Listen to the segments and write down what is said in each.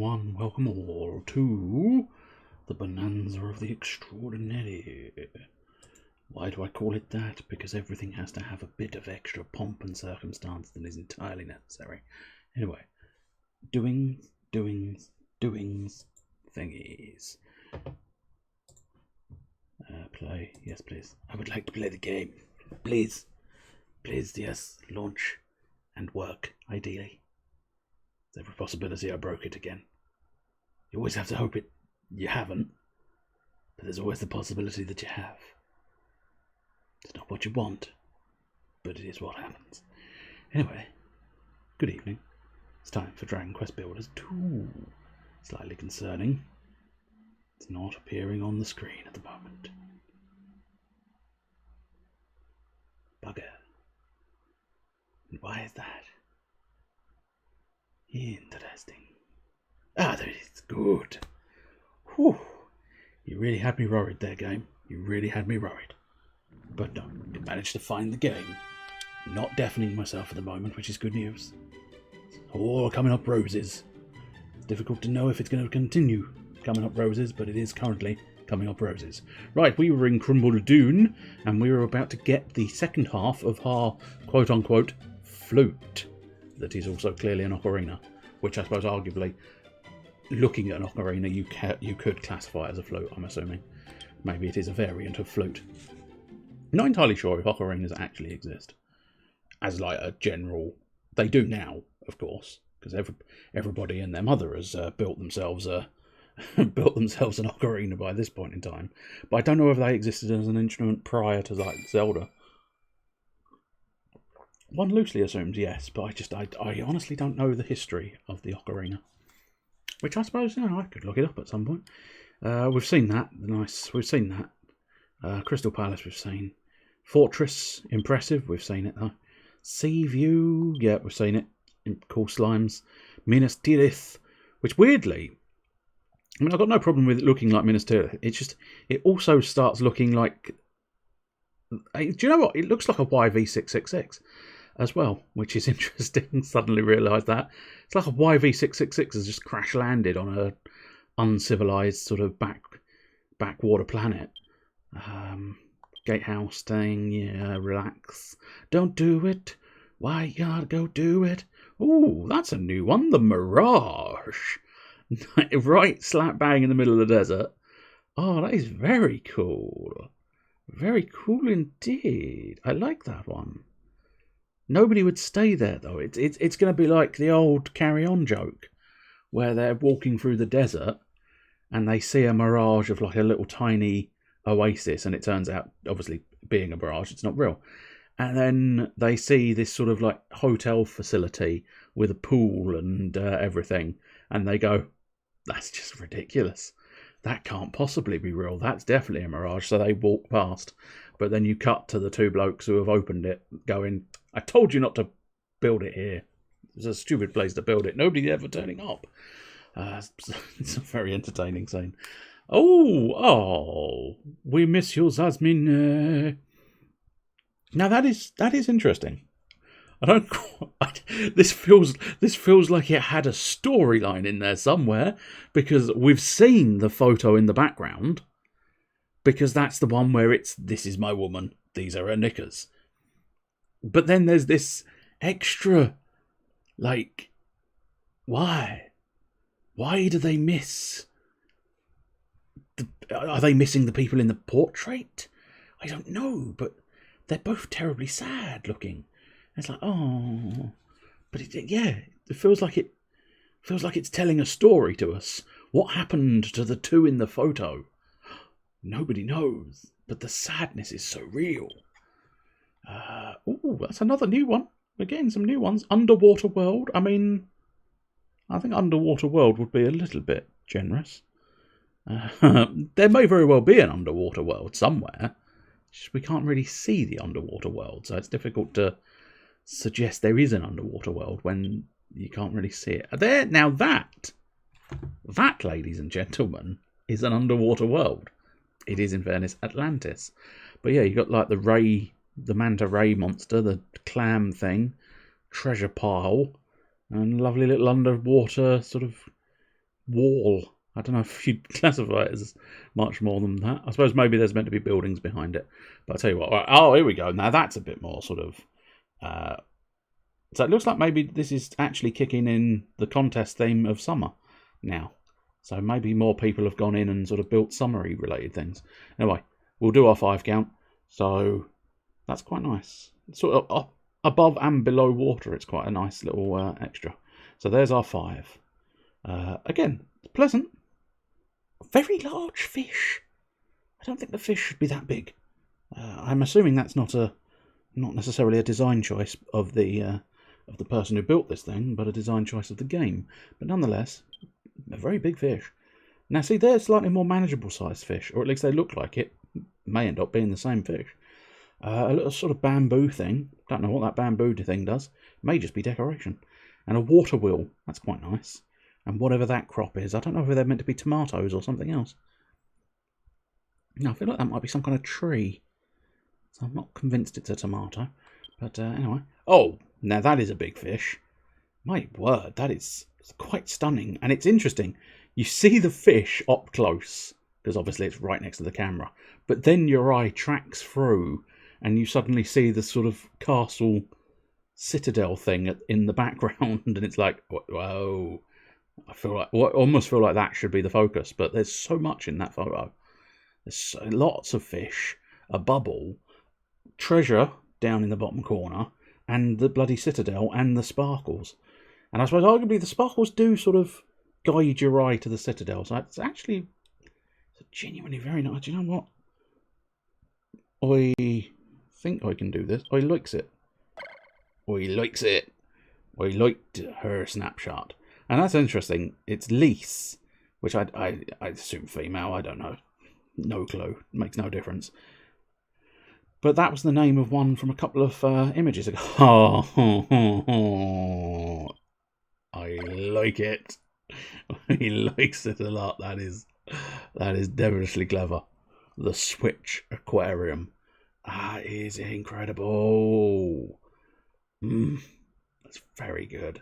everyone, welcome all to the Bonanza of the Extraordinary. Why do I call it that? Because everything has to have a bit of extra pomp and circumstance that is entirely necessary. Anyway, doings, thingies. Play, yes please. I would like to play the game. Please, yes, launch and work, ideally. There's every possibility I broke it again. You always have to hope you haven't, but there's always the possibility that you have. It's not what you want, but it is what happens. Anyway, good evening. It's time for Dragon Quest Builders 2. Slightly concerning. It's not appearing on the screen at the moment. Bugger. And why is that? Interesting. Ah, there it is. Good. Whew. You really had me worried there, game. You really had me worried. But no, you managed to find the game. Not deafening myself at the moment, which is good news. All coming up roses. It's difficult to know if it's going to continue coming up roses, but it is currently coming up roses. Right, we were in Crumble Dune, and we were about to get the second half of our quote-unquote flute. That is also clearly an ocarina, which I suppose arguably, looking at an ocarina, you could classify as a flute, I'm assuming. Maybe it is a variant of flute. Not entirely sure if ocarinas actually exist. As like a general... They do now, of course, because everybody and their mother has built themselves an ocarina by this point in time. But I don't know if they existed as an instrument prior to like Zelda. One loosely assumes yes, but I honestly don't know the history of the ocarina. Which I suppose, I could look it up at some point. We've seen that. We've seen that. Crystal Palace we've seen. Fortress, impressive, we've seen it though. Sea View, yeah, we've seen it. Cool slimes. Minas Tirith, which weirdly, I mean, I've got no problem with it looking like Minas Tirith. It's just, it also starts looking like, do you know what? It looks like a YV666 as well, which is interesting. Suddenly realised that. It's like a YV666 has just crash landed on a uncivilized sort of backwater planet. Gatehouse thing, yeah, relax. Don't do it. Why you gotta go do it? Ooh, that's a new one. The Mirage. Right slap bang in the middle of the desert. Oh, that is very cool. Very cool indeed. I like that one. Nobody would stay there though. It's going to be like the old Carry On joke, where they're walking through the desert and they see a mirage of like a little tiny oasis, and it turns out, obviously being a mirage, it's not real. And then they see this sort of like hotel facility with a pool and everything, and they go, "That's just ridiculous. That can't possibly be real. That's definitely a mirage." So they walk past. But then you cut to the two blokes who have opened it going, "I told you not to build it here. It's a stupid place to build it. Nobody ever turning up." It's a very entertaining scene. Oh, we miss you, Zasmin. Now that is interesting. This feels like it had a storyline in there somewhere, because we've seen the photo in the background, because that's the one where it's, "This is my woman, these are her knickers." But then there's this extra, like, why do they miss? Are they missing the people in the portrait? I don't know, but they're both terribly sad looking. It's like, oh, but it feels like it's telling a story to us. What happened to the two in the photo? Nobody knows, but the sadness is so real. That's another new one. We're getting some new ones. Underwater World. I mean, I think Underwater World would be a little bit generous. There may very well be an underwater world somewhere. We can't really see the underwater world, so it's difficult to suggest there is an underwater world when you can't really see it. There, now that, ladies and gentlemen, is an underwater world. It is, in fairness, Atlantis. But yeah, you got like the manta ray monster, the clam thing, treasure pile, and lovely little underwater sort of wall. I don't know if you'd classify it as much more than that. I suppose maybe there's meant to be buildings behind it. But I'll tell you what. Right, oh, here we go. Now that's a bit more sort of... so it looks like maybe this is actually kicking in the contest theme of summer now. So maybe more people have gone in and sort of built summery related things. Anyway, we'll do our 5 count. So that's quite nice. Sort of up above and below water. It's quite a nice little extra. So there's our 5. Again, it's pleasant. Very large fish. I don't think the fish should be that big. I'm assuming that's not necessarily a design choice of the person who built this thing, but a design choice of the game. But nonetheless, a very big fish. Now, see, they're slightly more manageable sized fish, or at least they look like it. May end up being the same fish. A little sort of bamboo thing. Don't know what that bamboo thing does. May just be decoration. And a water wheel. That's quite nice. And whatever that crop is. I don't know if they're meant to be tomatoes or something else. No, I feel like that might be some kind of tree. So I'm not convinced it's a tomato. But anyway. Oh, now that is a big fish. My word, that is quite stunning. And it's interesting. You see the fish up close. Because obviously it's right next to the camera. But then your eye tracks through. And you suddenly see the sort of castle citadel thing in the background. And it's like, whoa. I almost feel like that should be the focus, but there's so much in that photo. There's lots of fish, a bubble, treasure down in the bottom corner, and the bloody citadel and the sparkles. And I suppose arguably the sparkles do sort of guide your eye to the citadel. So it's actually genuinely very nice. Do you know what? I think I can do this. I likes it. I likes it. I liked her snapshot. And that's interesting. It's Lise, which I assume female. I don't know. No clue. Makes no difference. But that was the name of one from a couple of images ago. Oh, I like it. He likes it a lot. That is devilishly clever. The Switch Aquarium. That is incredible. That's very good.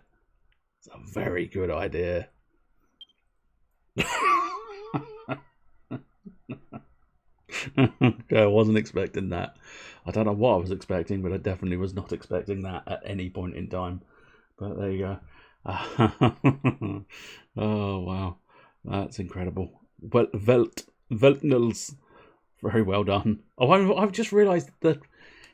It's a very good idea. Okay, I wasn't expecting that. I don't know what I was expecting, but I definitely was not expecting that at any point in time. But there you go. Oh, wow. That's incredible. Well, Veltnils. Very well done. Oh, I've just realised that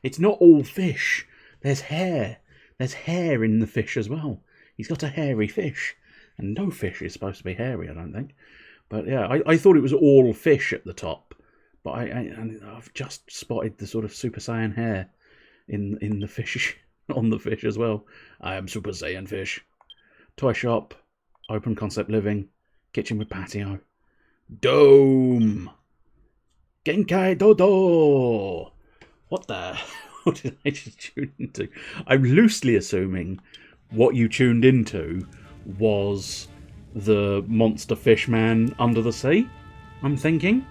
it's not all fish. There's hair. There's hair in the fish as well. He's got a hairy fish. And no fish is supposed to be hairy, I don't think. But yeah, I thought it was all fish at the top. But I've just spotted the sort of Super Saiyan hair in the fish, on the fish as well. I am Super Saiyan fish. Toy shop, open concept living, kitchen with patio. Dome! Genkai Dodo! What did I just tune into? I'm loosely assuming what you tuned into was the monster fish man under the sea. I'm thinking.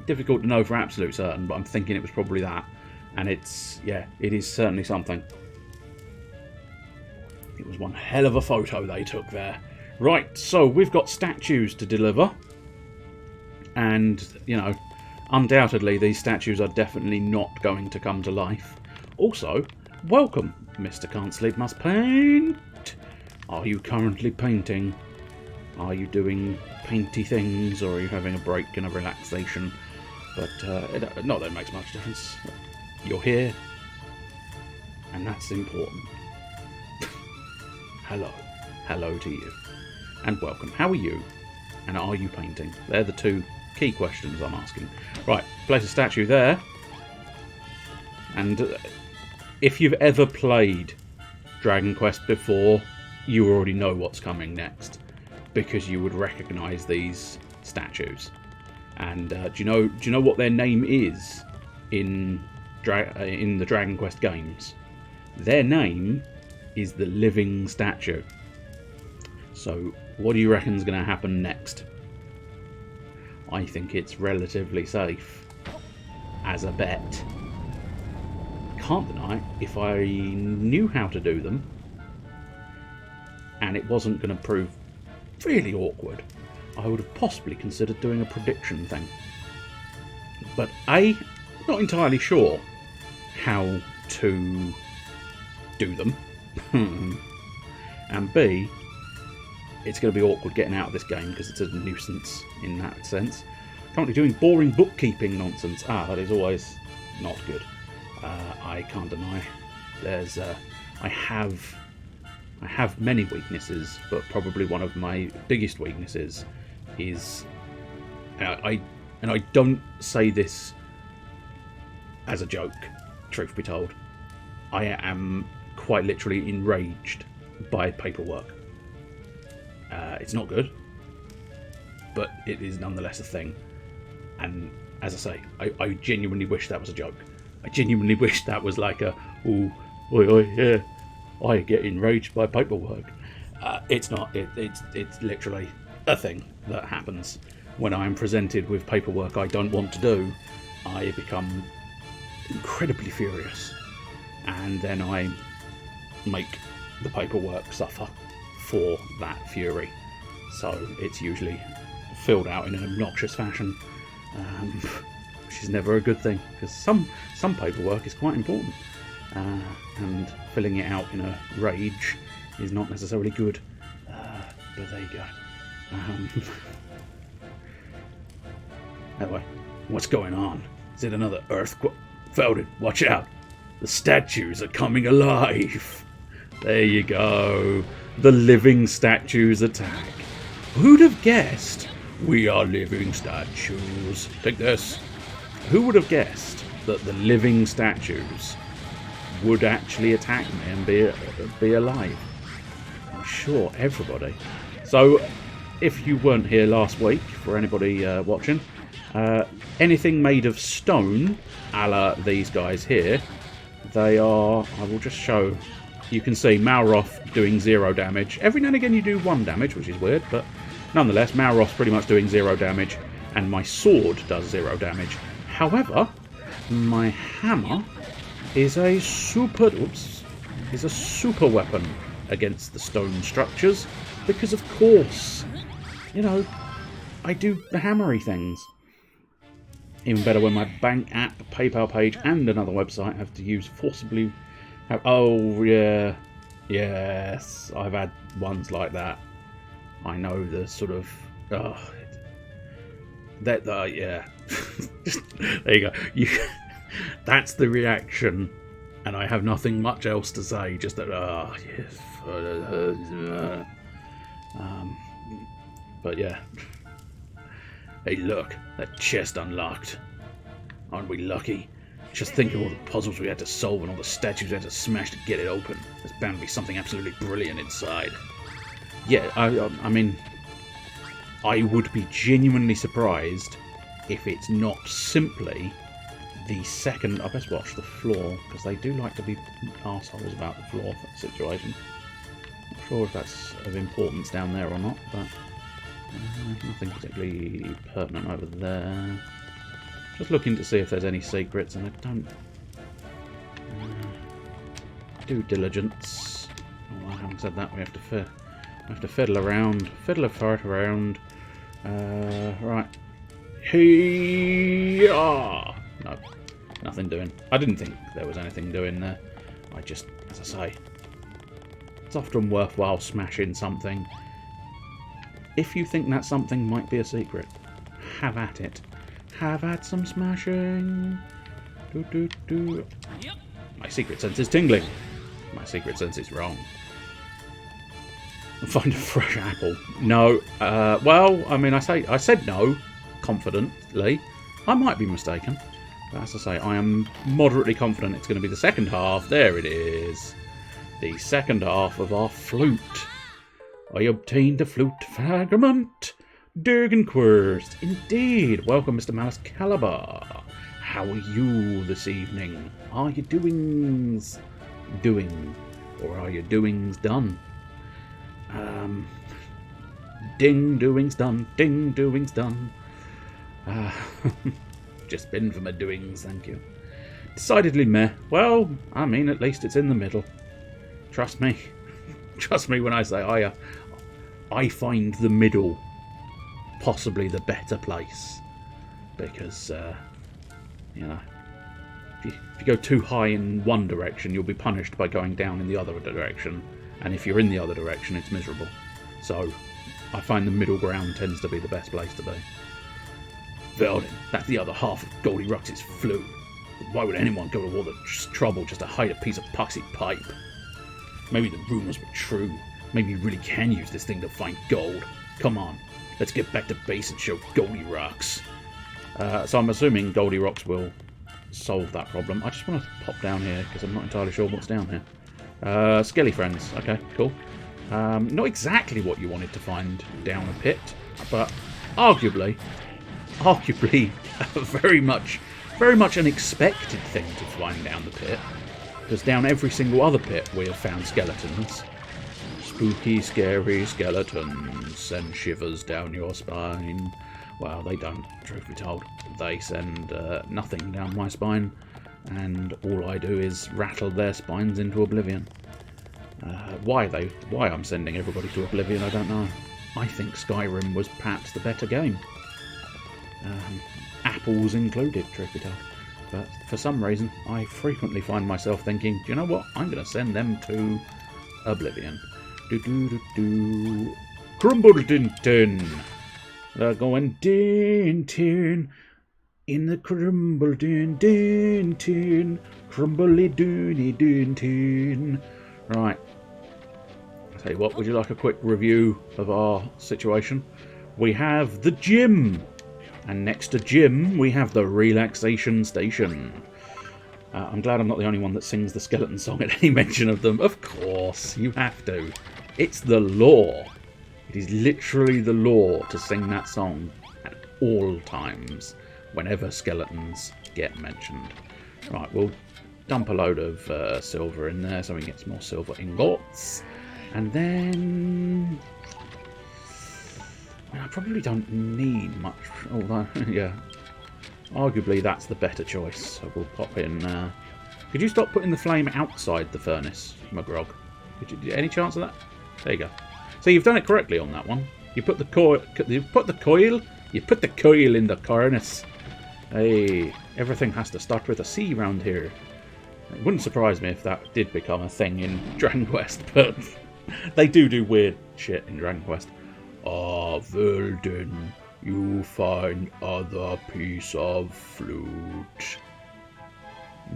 Difficult to know for absolute certain, but I'm thinking it was probably that. And it is certainly something. It was one hell of a photo they took there. Right, so we've got statues to deliver. And, you know, undoubtedly these statues are definitely not going to come to life. Also, welcome, Mr. Can't Sleep Must Paint. Are you currently painting? Are you doing painty things, or are you having a break and a relaxation? But not that it makes much difference. You're here, and that's important. Hello to you, and welcome. How are you, and are you painting? They're the two key questions I'm asking. Right, place a statue there, and if you've ever played Dragon Quest before, you already know what's coming next, because you would recognise these statues. And do you know what their name is in the Dragon Quest games? Their name is the Living Statue. So what do you reckon is going to happen next? I think it's relatively safe as a bet. Can't deny, if I knew how to do them and it wasn't going to prove really awkward, I would have possibly considered doing a prediction thing. But A, not entirely sure how to do them. And B, it's going to be awkward getting out of this game because it's a nuisance in that sense. Currently doing boring bookkeeping nonsense. That is always not good. I can't deny there's I have many weaknesses, but probably one of my biggest weaknesses is I don't say this as a joke, truth be told. I am quite literally enraged by paperwork. It's not good, but it is nonetheless a thing. And as I say, I genuinely wish that was a joke. I genuinely wish that was like a, ooh, oi, yeah, I get enraged by paperwork. It's not. It's literally a thing that happens when I'm presented with paperwork I don't want to do. I become incredibly furious, and then I make the paperwork suffer for that fury. So it's usually filled out in an obnoxious fashion, which is never a good thing, because some paperwork is quite important, and filling it out in a rage is not necessarily good. But there you go. Anyway, what's going on? Is it another earthquake? Felden, watch out! The statues are coming alive! There you go. The living statues attack. Who'd have guessed? We are living statues. Take this. Who would have guessed that the living statues would actually attack me and be alive? I'm sure everybody. So, if you weren't here last week, for anybody watching, anything made of stone, a la these guys here, they are, I will just show, you can see Malroth doing 0 damage. Every now and again you do 1 damage, which is weird, but nonetheless, Malroth's pretty much doing 0 damage, and my sword does 0 damage. However, my hammer is a super weapon against the stone structures, because of course, you know, I do the hammery things. Even better when my bank app, PayPal page, and another website have to use forcibly. Oh yeah, yes, I've had ones like that. I know the sort of yeah. There you go. That's the reaction, and I have nothing much else to say. Just that yes. But yeah. Hey, look, that chest unlocked. Aren't we lucky? Just think of all the puzzles we had to solve and all the statues we had to smash to get it open. There's bound to be something absolutely brilliant inside. Yeah, I mean, I would be genuinely surprised if it's not simply the second... I best watch the floor, because they do like to be arseholes about the floor situation. Not sure if that's of importance down there or not, but... nothing particularly pertinent over there. Just looking to see if there's any secrets, and I don't... due diligence. Oh, having said that, we have to fiddle around. Fiddle a fart around. Right. Hey-ah! No, nothing doing. I didn't think there was anything doing there. I just, as I say, it's often worthwhile smashing something. If you think that something might be a secret, have at it. Have at some smashing. Yep. My secret sense is tingling. My secret sense is wrong. Find a fresh apple. No. Well, I mean, I said no confidently. I might be mistaken. But as I say, I am moderately confident it's going to be the second half. There it is. The second half of our flute. I obtained a flute fragment. Dergenquist. Indeed. Welcome, Mr. Malice Caliber. How are you this evening? Are your doings doing? Or are your doings done? Ding, doings done. Ding, doings done. Just been for my doings, thank you. Decidedly meh. Well, I mean, at least it's in the middle. Trust me. Trust me when I say I find the middle possibly the better place. Because, you know, if you go too high in one direction, you'll be punished by going down in the other direction. And if you're in the other direction, it's miserable. So, I find the middle ground tends to be the best place to be. Veldin, that's the other half of Goldie Rux's flute. Why would anyone go to all the trouble just to hide a piece of puxy pipe? Maybe the rumours were true. Maybe you really can use this thing to find gold. Come on, let's get back to base and show Goldie Rux. So I'm assuming Goldie Rux will solve that problem. I just want to pop down here because I'm not entirely sure what's down here. Skelly friends. Okay, cool. Not exactly what you wanted to find down a pit, but arguably very much an expected thing to find down the pit. Because down every single other pit we have found skeletons. Spooky, scary skeletons send shivers down your spine. Well, they don't, truth be told. They send nothing down my spine, and all I do is rattle their spines into oblivion. Why I'm sending everybody to oblivion, I don't know. I think Skyrim was perhaps the better game. Apples included, truth be told. But for some reason, I frequently find myself thinking, do you know what? I'm going to send them to oblivion. Crumbledinton. They're going din in the Crumbledinton. Crumbly doony din. Right. I'll tell you what, would you like a quick review of our situation? We have the gym. And next to gym, we have the relaxation station. I'm glad I'm not the only one that sings the skeleton song at any mention of them. Of course, you have to. It's the law. It is literally the law to sing that song at all times, whenever skeletons get mentioned. Right, we'll dump a load of silver in there so we can get some more silver ingots. And then I probably don't need much, although, yeah, arguably that's the better choice. So we'll pop in. Could you stop putting the flame outside the furnace, McGrog? Any chance of that? There you go. So you've done it correctly on that one. You put the coil. You put the coil in the furnace. Hey, everything has to start with a C round here. It wouldn't surprise me if that did become a thing in Dragon Quest, but they do weird shit in Dragon Quest. Ah, Veldin, you find other piece of flute.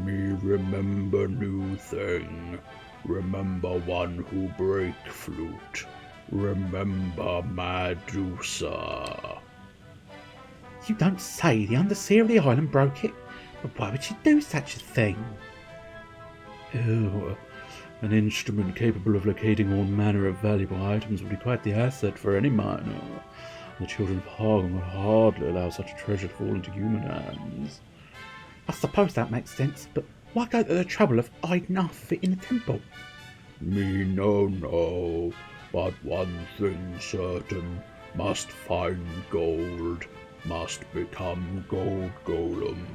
Me remember new thing. Remember one who break flute. Remember Medusa. You don't say the underseer of the island broke it? But why would she do such a thing? Oh, an instrument capable of locating all manner of valuable items would be quite the asset for any miner. The children of Hagen would hardly allow such a treasure to fall into human hands. I suppose that makes sense, but why go to the trouble of hiding half of it in the temple? Me no, but one thing certain, must find gold, must become gold golem,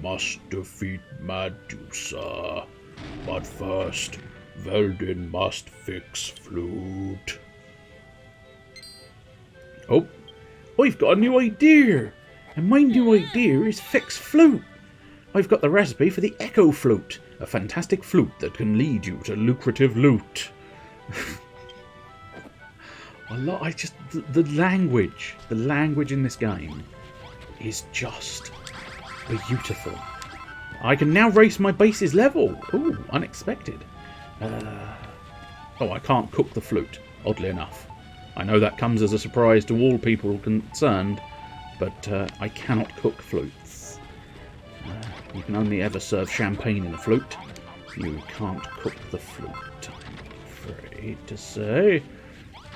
must defeat Medusa. But first, Veldin must fix flute. Oh, I've got a new idea, and my new idea is fix flute. I've got the recipe for the Echo Flute, a fantastic flute that can lead you to lucrative loot. The language in this game is just beautiful. I can now raise my base's level. Ooh, unexpected. I can't cook the flute, oddly enough. I know that comes as a surprise to all people concerned, but I cannot cook flutes. You can only ever serve champagne in a flute. You can't cook the flute, I'm afraid to say.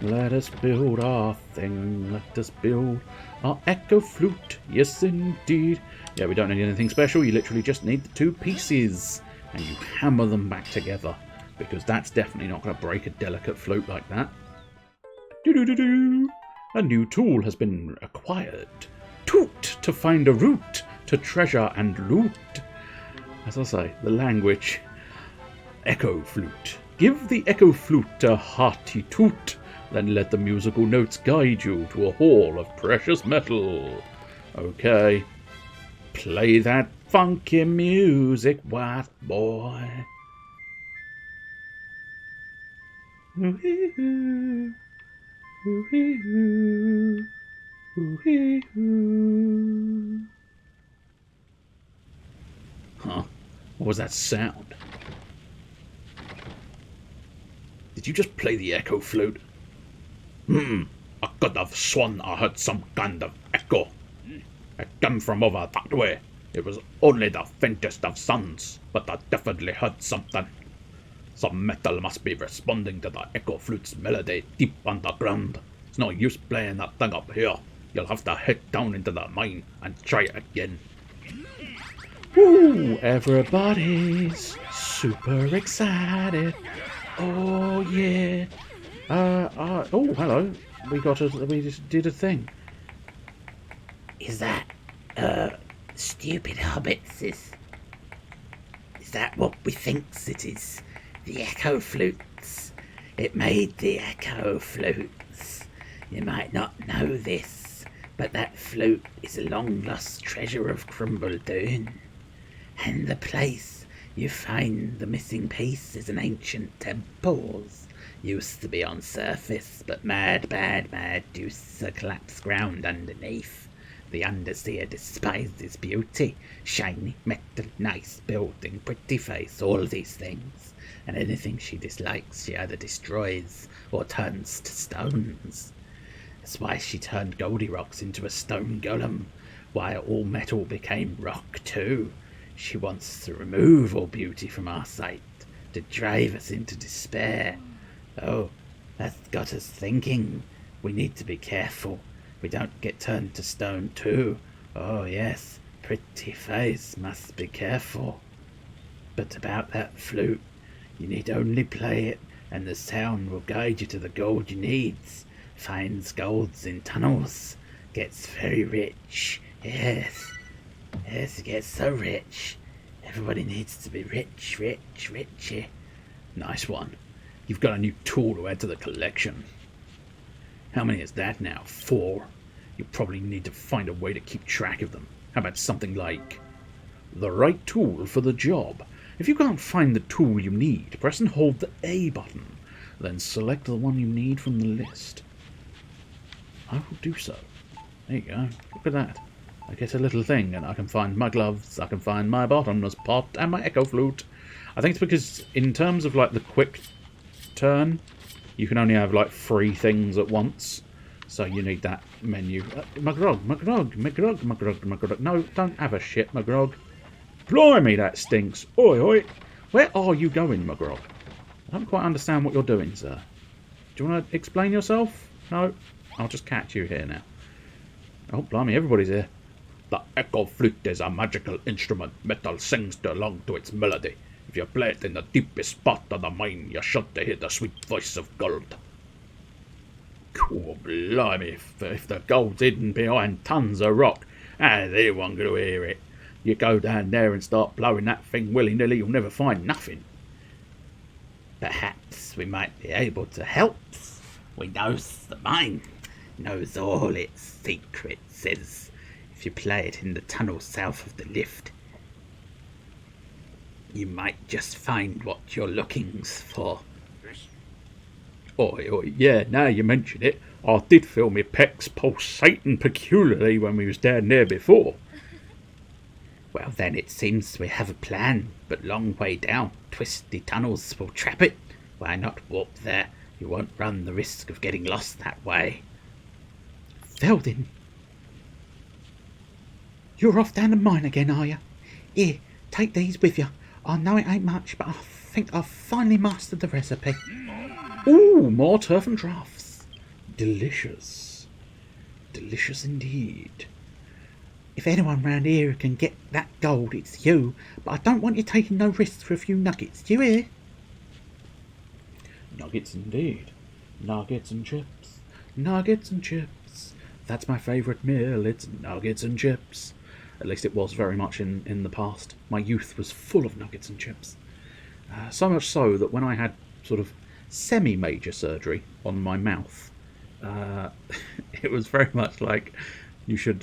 Let us build our thing. Let us build our Echo Flute. Yes, indeed. Yeah, we don't need anything special. You literally just need the two pieces. And you hammer them back together. Because that's definitely not going to break a delicate flute like that. Do-do-do-do. A new tool has been acquired. Toot to find a route to treasure and loot. As I say, the language. Echo Flute. Give the Echo Flute a hearty toot. Then let the musical notes guide you to a hall of precious metal. Okay. Play that funky music, white boy. Ooh-hee-hoo. Ooh-hee-hoo. Ooh-hee-hoo. Huh? What was that sound? Did you just play the echo flute? I could have sworn I heard some kind of echo. It came from over that way. It was only the faintest of sounds, but I definitely heard something. Some metal must be responding to the echo flute's melody deep underground. It's no use playing that thing up here. You'll have to head down into the mine and try it again. Woo! Everybody's super excited. Oh yeah. Oh hello. We just did a thing. Is that stupid hobbits? Is that what we thinks it is? The echo flutes. It made the echo flutes. You might not know this, but that flute is a long-lost treasure of Crumbledoon. And the place you find the missing piece is an ancient temple. Used to be on surface, but mad deuce collapsed ground underneath. The underseer despised its beauty. Shiny, metal, nice building, pretty face, all these things. And anything she dislikes she either destroys or turns to stones. That's why she turned Goldilocks into a stone golem, why all metal became rock too. She wants to remove all beauty from our sight, to drive us into despair. Oh, that's got us thinking. We need to be careful. We don't get turned to stone too. Oh yes, pretty face, must be careful. But about that flute, you need only play it, and the sound will guide you to the gold you needs. Finds golds in tunnels, gets very rich. Yes, it gets so rich. Everybody needs to be rich, richy. Nice one. You've got a new tool to add to the collection. How many is that now? 4? You probably need to find a way to keep track of them. How about something like the right tool for the job? If you can't find the tool you need, press and hold the A button. Then select the one you need from the list. I will do so. There you go. Look at that. I get a little thing, and I can find my gloves, I can find my bottomless pot, and my echo flute. I think it's because, in terms of like the quick turn, you can only have like 3 things at once. So you need that menu. McGrog. No, don't have a shit, McGrog. Blimey, that stinks. Oi, oi. Where are you going, McGrog? I don't quite understand what you're doing, sir. Do you want to explain yourself? No? I'll just catch you here now. Oh, blimey, everybody's here. The echo flute is a magical instrument. Metal sings along to its melody. If you play it in the deepest spot of the mine, you're sure to hear the sweet voice of gold. Cool, blimey, if the gold's hidden behind tons of rock, how's anyone going to hear it? You go down there and start blowing that thing willy-nilly, you'll never find nothing. Perhaps we might be able to help. We knows the mine, knows all its secrets. Says if you play it in the tunnel south of the lift, you might just find what you're looking for. Oi, yeah, now you mention it, I did feel my pecs pulsating peculiarly when we was down there before. Well, then it seems we have a plan, but long way down. Twisty tunnels will trap it. Why not walk there? You won't run the risk of getting lost that way. Veldin, you're off down the mine again, are you? Here, take these with you. I know it ain't much, but I think I've finally mastered the recipe. Ooh, more turf and drafts. Delicious. Delicious indeed. If anyone round here can get that gold, it's you, but I don't want you taking no risks for a few nuggets, do you hear? Nuggets indeed. Nuggets and chips. Nuggets and chips. That's my favourite meal, it's nuggets and chips. At least it was very much in the past. My youth was full of nuggets and chips. So much so that when I had sort of semi-major surgery on my mouth. It was very much like you should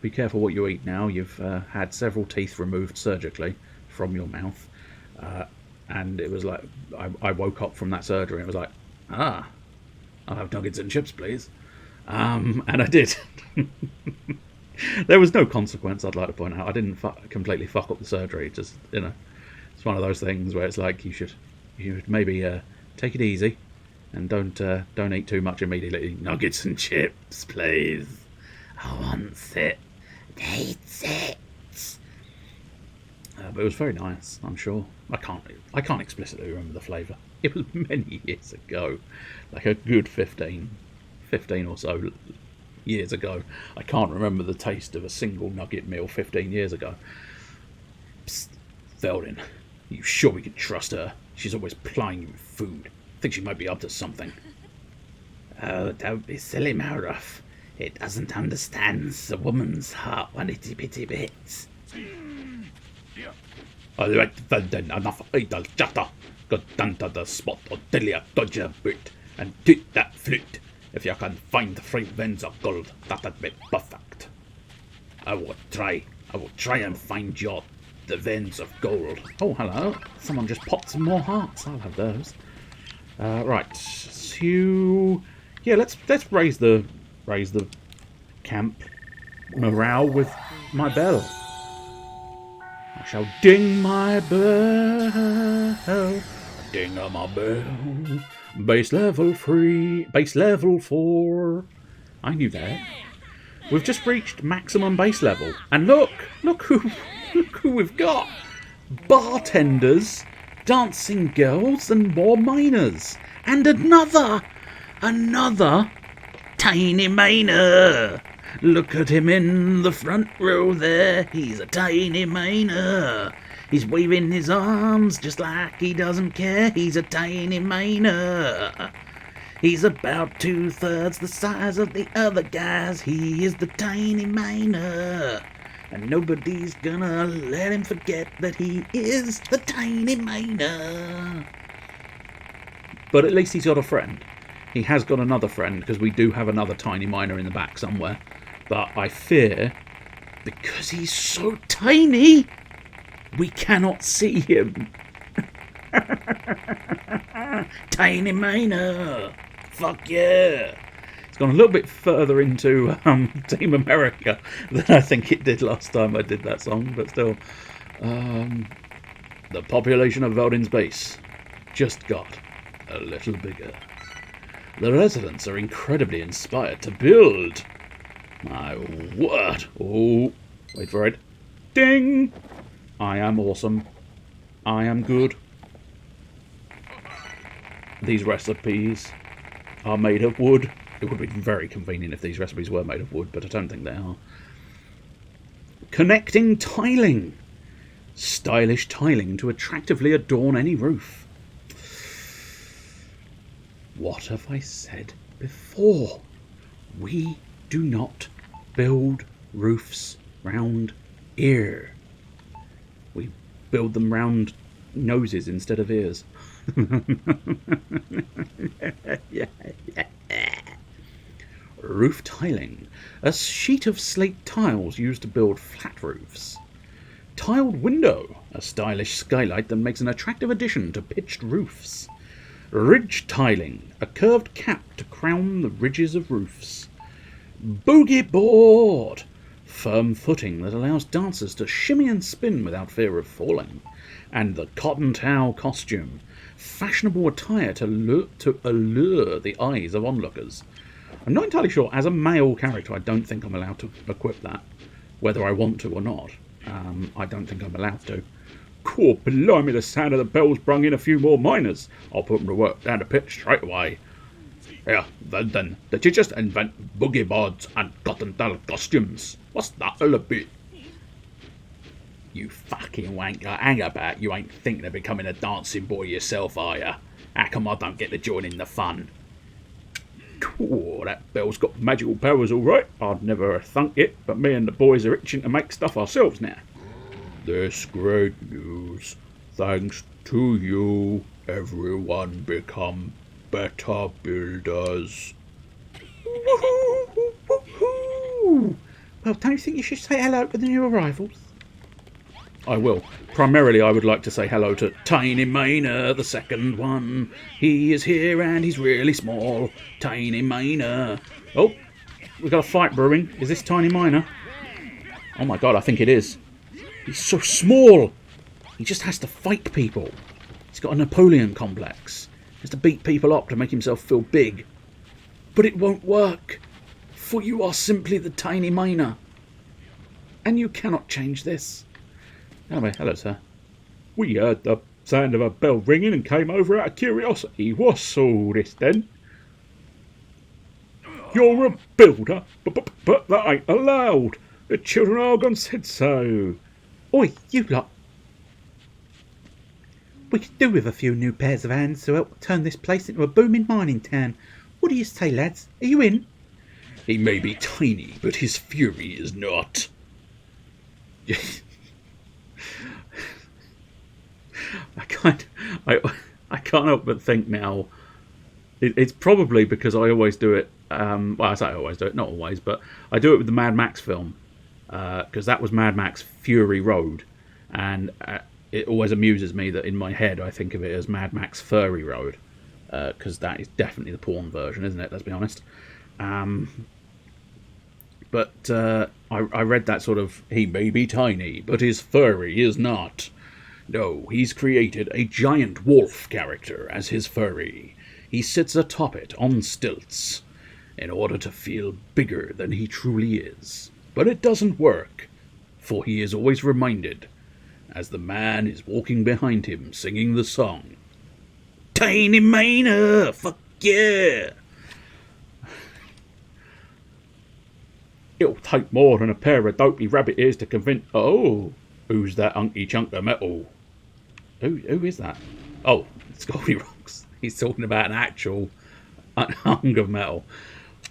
be careful what you eat now. You've had several teeth removed surgically from your mouth, and it was like I woke up from that surgery and it was like, I'll have nuggets and chips, please. And I did. There was no consequence, I'd like to point out. I didn't completely fuck up the surgery. Just, it's one of those things where it's like you should maybe take it easy and don't eat too much immediately. Nuggets and chips, please. I want it. Needs it. But it was very nice, I'm sure. I can't explicitly remember the flavour. It was many years ago, like a good 15 or so years ago. I can't remember the taste of a single nugget meal 15 years ago. Psst, Veldin, you sure we can trust her? She's always plying you with food. Think she might be up to something. Oh, don't be silly, Malroth. It doesn't understand the woman's heart one itty bitty bits. All right, Veldin, enough idle chatter. Go down to the spot or tell you dodge a bit and toot that flute. If you can find 3 veins of gold, that'd be perfect. I will try and find the veins of gold. Oh, hello. Someone just popped some more hearts. I'll have those. Right. So, yeah, let's raise the camp morale with my bell. I shall ding my bell. Ding my bell. Base level 3. Base level 4. I knew that. We've just reached maximum base level. And look who we've got. Bartenders, dancing girls, and more miners. And another tiny miner. Look at him in the front row there. He's a tiny miner. He's waving his arms just like he doesn't care. He's a tiny miner. He's about 2/3 the size of the other guys. He is the tiny miner. And nobody's gonna let him forget that he is the tiny miner. But at least he's got a friend. He has got another friend, because we do have another tiny miner in the back somewhere. But I fear, because he's so tiny, we cannot see him. Tiny miner. Fuck yeah. It's gone a little bit further into Team America than I think it did last time I did that song, but still. The population of Veldin's base just got a little bigger. The residents are incredibly inspired to build. My word. Oh, wait for it. Ding! I am awesome. I am good. These recipes are made of wood. It would be very convenient if these recipes were made of wood, but I don't think they are. Connecting tiling. Stylish tiling to attractively adorn any roof. What have I said before? We do not build roofs round here. We build them round noses instead of ears. Roof tiling. A sheet of slate tiles used to build flat roofs. Tiled window. A stylish skylight that makes an attractive addition to pitched roofs. Ridge tiling. A curved cap to crown the ridges of roofs. Boogie board. Firm footing that allows dancers to shimmy and spin without fear of falling. And the cotton towel costume. Fashionable attire to allure the eyes of onlookers. I'm not entirely sure. As a male character, I don't think I'm allowed to equip that. Whether I want to or not. I don't think I'm allowed to. Cool, blimey, the sound of the bells brung in a few more miners. I'll put them to work down the pit straight away. Yeah, well then, did you just invent boogie boards and cotton towel costumes? What's that all about? You fucking wanker, hang about, you ain't thinking of becoming a dancing boy yourself, are ya? How come I don't get to join in the fun? Cool, that bell's got magical powers alright. I'd never have thunk it, but me and the boys are itching to make stuff ourselves now. This great news. Thanks to you, everyone become better builders. Woohoo! Well, don't you think you should say hello to the new arrivals? I will. Primarily, I would like to say hello to Tiny Maynard, the second one. He is here and he's really small. Tiny Maynard. Oh, we've got a fight brewing. Is this Tiny Miner? Oh my god, I think it is. He's so small. He just has to fight people. He's got a Napoleon complex. He has to beat people up to make himself feel big. But it won't work. For you are simply the Tiny Miner. And you cannot change this. Anyway, hello, sir. We heard the sound of a bell ringing and came over out of curiosity. What's all this then? You're a builder, but that ain't allowed. The children of Argon said so. Oi, you lot. We could do with a few new pairs of hands to help turn this place into a booming mining town. What do you say, lads? Are you in? He may be tiny, but his fury is not. I can't help but think now. It's probably because I always do it. Well, I say I always do it, not always, but I do it with the Mad Max film because that was Mad Max Fury Road, and it always amuses me that in my head I think of it as Mad Max Furry Road because that is definitely the porn version, isn't it? Let's be honest. But I read that sort of, he may be tiny, but his furry is not. No, he's created a giant wolf character as his furry. He sits atop it on stilts in order to feel bigger than he truly is. But it doesn't work, for he is always reminded as the man is walking behind him singing the song, Tiny Miner, fuck yeah! It'll take more than a pair of dopey rabbit ears to convince... Oh, who's that hunky chunk of metal? Who is that? Oh, it's Goldie Rocks. He's talking about an actual hunk of metal.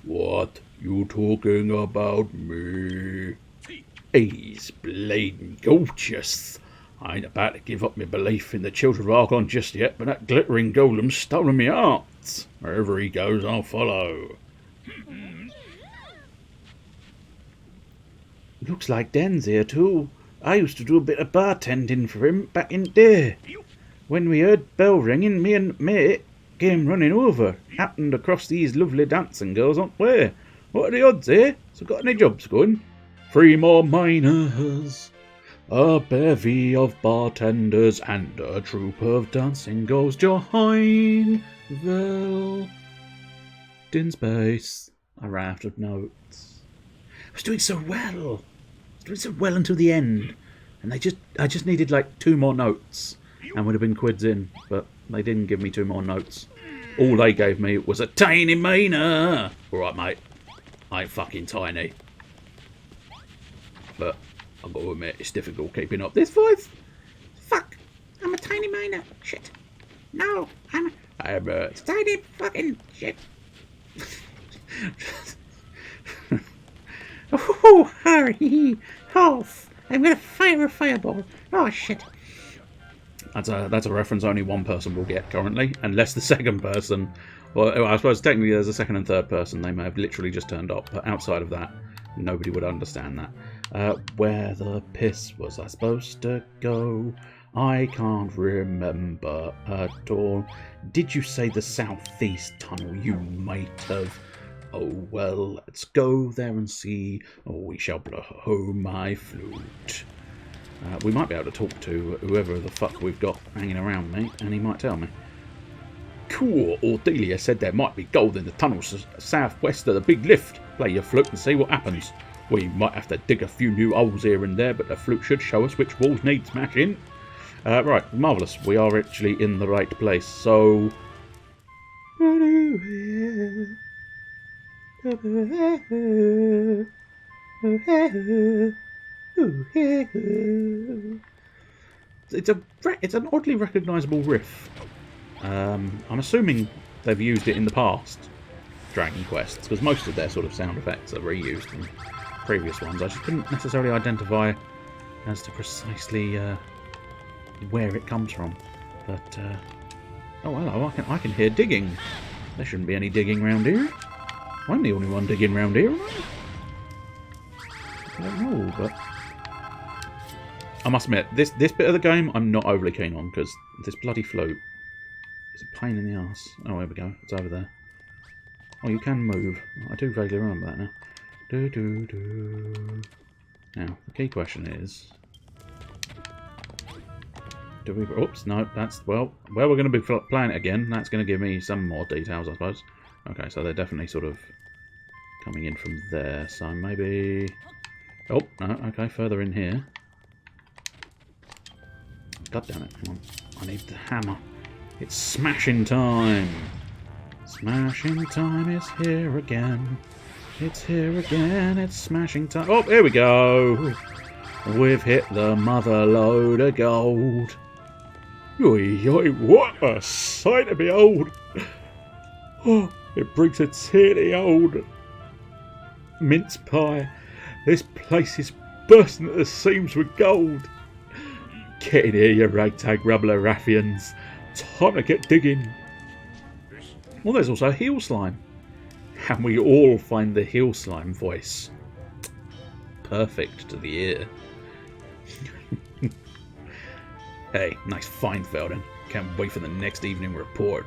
What? You talking about me? He's bleeding gorgeous. I ain't about to give up my belief in the children of Argon just yet, but that glittering golem's stolen me heart. Wherever he goes, I'll follow. Looks like Dan's here too. I used to do a bit of bartending for him back in the day. When we heard bell ringing, me and mate came running over. Happened across these lovely dancing girls on the way. What are the odds, eh? So got any jobs going? 3 more miners, a bevy of bartenders, and a troop of dancing girls join Vel in space. I ran out of notes. I was doing so well. Doing so well until the end, and I just needed like 2 more notes and would have been quids in, but they didn't give me 2 more notes. All they gave me was a tiny miner. Alright mate, I ain't fucking tiny, but I've got to admit it's difficult keeping up this voice. Fuck, I'm a tiny miner. Shit. No, I'm a tiny fucking shit. Oh, hurry! Oh, I'm gonna fire a fireball. Oh, shit. That's a reference only one person will get currently, unless the second person, well, I suppose technically there's a second and third person, they may have literally just turned up, but outside of that, nobody would understand that. Where the piss was I supposed to go? I can't remember at all. Did you say the southeast tunnel? You might have. Oh well, let's go there and see. Oh, we shall blow my flute. We might be able to talk to whoever the fuck we've got hanging around me, and he might tell me. Cool, Ordelia said there might be gold in the tunnels southwest of the big lift. Play your flute and see what happens. We might have to dig a few new holes here and there, but the flute should show us which walls need smashing. Right, marvellous. We are actually in the right place, so... It's an oddly recognisable riff. I'm assuming they've used it in the past, Dragon Quests, because most of their sort of sound effects are reused from previous ones. I just couldn't necessarily identify as to precisely where it comes from. But oh hello, I can hear digging. There shouldn't be any digging round here. I'm the only one digging round here, am I? I don't know, but I must admit, this bit of the game I'm not overly keen on, because this bloody float is a pain in the arse. Oh, here we go. It's over there. Oh, you can move. I do vaguely remember that now. Now, the key question is... do we... oops, no, that's... well, where we're going to be playing it again, that's going to give me some more details, I suppose. Okay, so they're definitely sort of coming in from there, so maybe... oh, no, okay, further in here. God damn it, come on. I need the hammer. It's smashing time. Smashing time is here again. It's here again, it's smashing time. Oh, here we go. We've hit the mother load of gold. Oi, oi, what a sight to behold! Oh, it brings a tear to the old mince pie. This place is bursting at the seams with gold. Get in here, you ragtag rubble of ruffians. Time to get digging. Well, there's also heel slime. And we all find the heel slime voice perfect to the ear. Hey, nice find, Felden. Can't wait for the next evening report.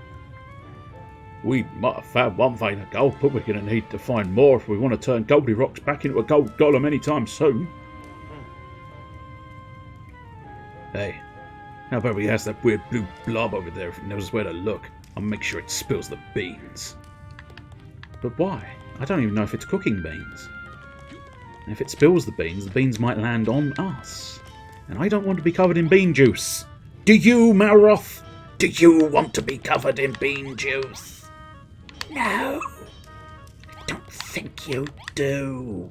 We might have found one vein of gold, but we're going to need to find more if we want to turn Goldie Rocks back into a gold golem anytime soon. Hey, how about we ask that weird blue blob over there if it knows where to look? I'll make sure it spills the beans. But why? I don't even know if it's cooking beans. And if it spills the beans might land on us. And I don't want to be covered in bean juice. Do you, Malroth? Do you want to be covered in bean juice? No. I don't think you do.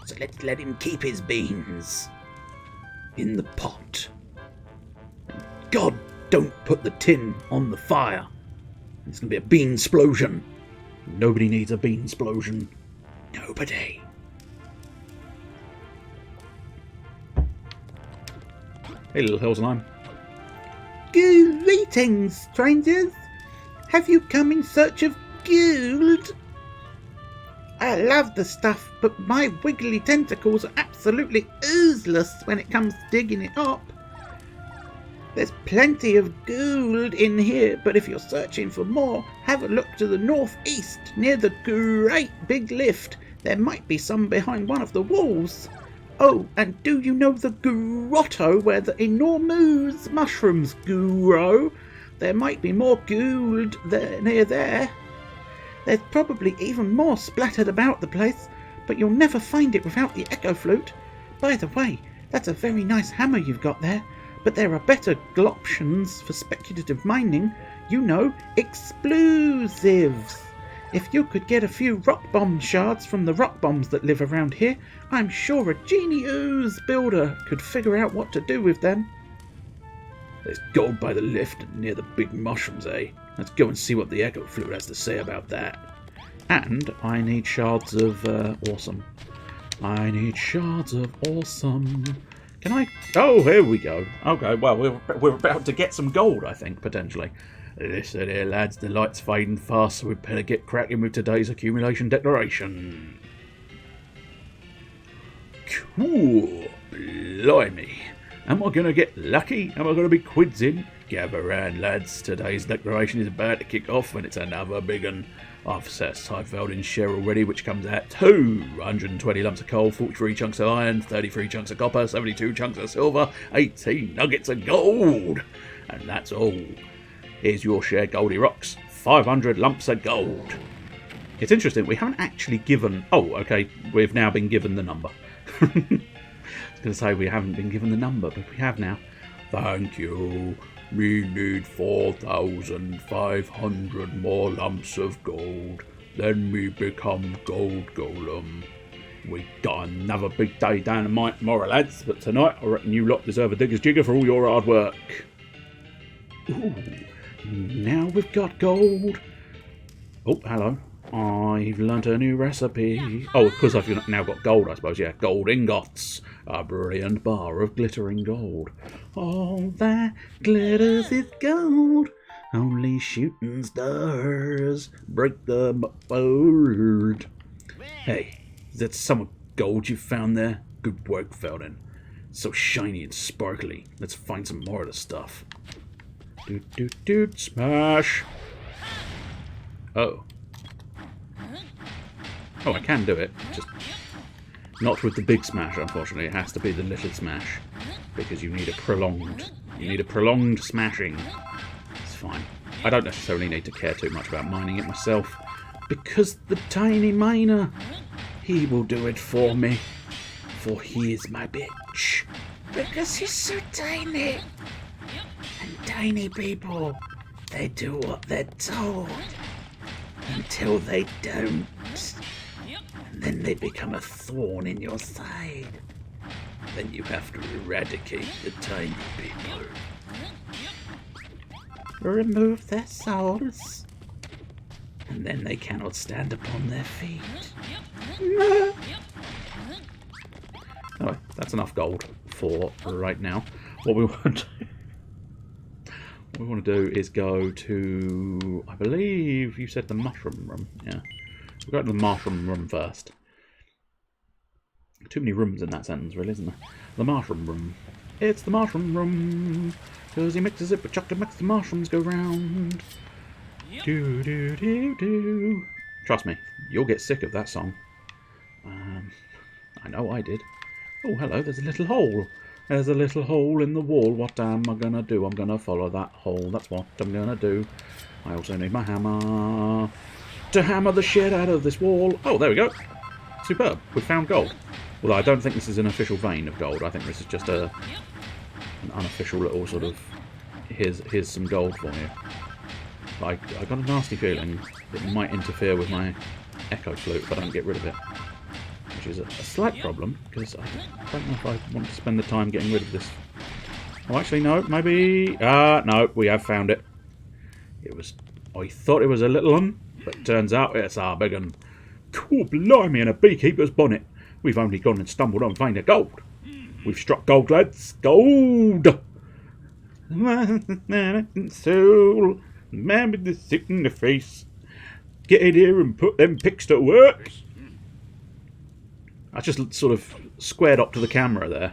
So let's let him keep his beans in the pot. And God, don't put the tin on the fire. It's going to be a bean explosion. Nobody needs a bean explosion. Nobody. Hey, little hill slime. Greetings, strangers. Have you come in search of gold? I love the stuff, but my wiggly tentacles are absolutely useless when it comes to digging it up. There's plenty of gold in here, but if you're searching for more, have a look to the northeast, near the great big lift. There might be some behind one of the walls. Oh, and do you know the grotto where the enormous mushrooms grow? There might be more gold there, near there. There's probably even more splattered about the place, but you'll never find it without the echo flute. By the way, that's a very nice hammer you've got there, but there are better options for speculative mining. You know, explosives. If you could get a few rock bomb shards from the rock bombs that live around here, I'm sure a genius builder could figure out what to do with them. There's gold by the lift and near the big mushrooms, eh? Let's go and see what the echo flute has to say about that. And I need shards of awesome. I need shards of awesome. Can I... oh, here we go. Okay, well, we're about to get some gold, I think, potentially. Listen here, lads, the light's fading fast, so we'd better get cracking with today's accumulation declaration. Cool, blimey. Am I going to get lucky? Am I going to be quids in? Gather round, lads. Today's declaration is about to kick off, and it's another big one. I've set aside Felden's share already, which comes out 220 lumps of coal, 43 chunks of iron, 33 chunks of copper, 72 chunks of silver, 18 nuggets of gold. And that's all. Here's your share, Goldie Rocks. 500 lumps of gold. It's interesting, we haven't actually given... oh, okay, we've now been given the number. I was going to say we haven't been given the number, but we have now. Thank you. We need 4,500 more lumps of gold. Then we become gold golem. We got another big day down the mine tomorrow, lads, but tonight I reckon you lot deserve a digger's jigger for all your hard work. Ooh, now we've got gold. Oh, hello. I've learnt a new recipe. Oh, because I've now got gold, I suppose. Yeah, gold ingots. A brilliant bar of glittering gold. All that glitters is gold. Only shooting stars break the mold. Hey, is that some gold you found there? Good work, Felden. So shiny and sparkly. Let's find some more of the stuff. Doot doot doot, smash! Oh. Oh, I can do it. Just not with the big smash, unfortunately. It has to be the little smash. Because you need a prolonged smashing. It's fine. I don't necessarily need to care too much about mining it myself. Because the tiny miner, he will do it for me. For he is my bitch. Because he's so tiny. And tiny people, they do what they're told. Until they don't. And then they become a thorn in your side. Then you have to eradicate the tiny people. Remove their souls. And then they cannot stand upon their feet. Anyway, that's enough gold for right now. What we want to do is go to, I believe you said the mushroom room. Yeah, we'll go to the mushroom room first. Too many rooms in that sentence, really, isn't there? The mushroom room. It's the mushroom room. Because he mixes it with chocolate, makes the mushrooms go round. Do do do do. Trust me, you'll get sick of that song. I know I did. Oh, hello, there's a little hole. There's a little hole in the wall. What am I going to do? I'm going to follow that hole. That's what I'm going to do. I also need my hammer to hammer the shit out of this wall. Oh, there we go. Superb. We found gold. Although I don't think this is an official vein of gold. I think this is just an unofficial little sort of, here's some gold for you. But I got a nasty feeling it might interfere with my echo flute if I don't get rid of it. Which is a slight problem, because I don't know if I want to spend the time getting rid of this. Oh, actually, no, maybe... no, we have found it. I thought it was a little one, but turns out it's our big one. Cool, blimey, in a beekeeper's bonnet. We've only gone and stumbled on vein of gold. We've struck gold, lads. Gold! Soul, man with the sick in the face. Get in here and put them picks to work. I just sort of squared up to the camera there.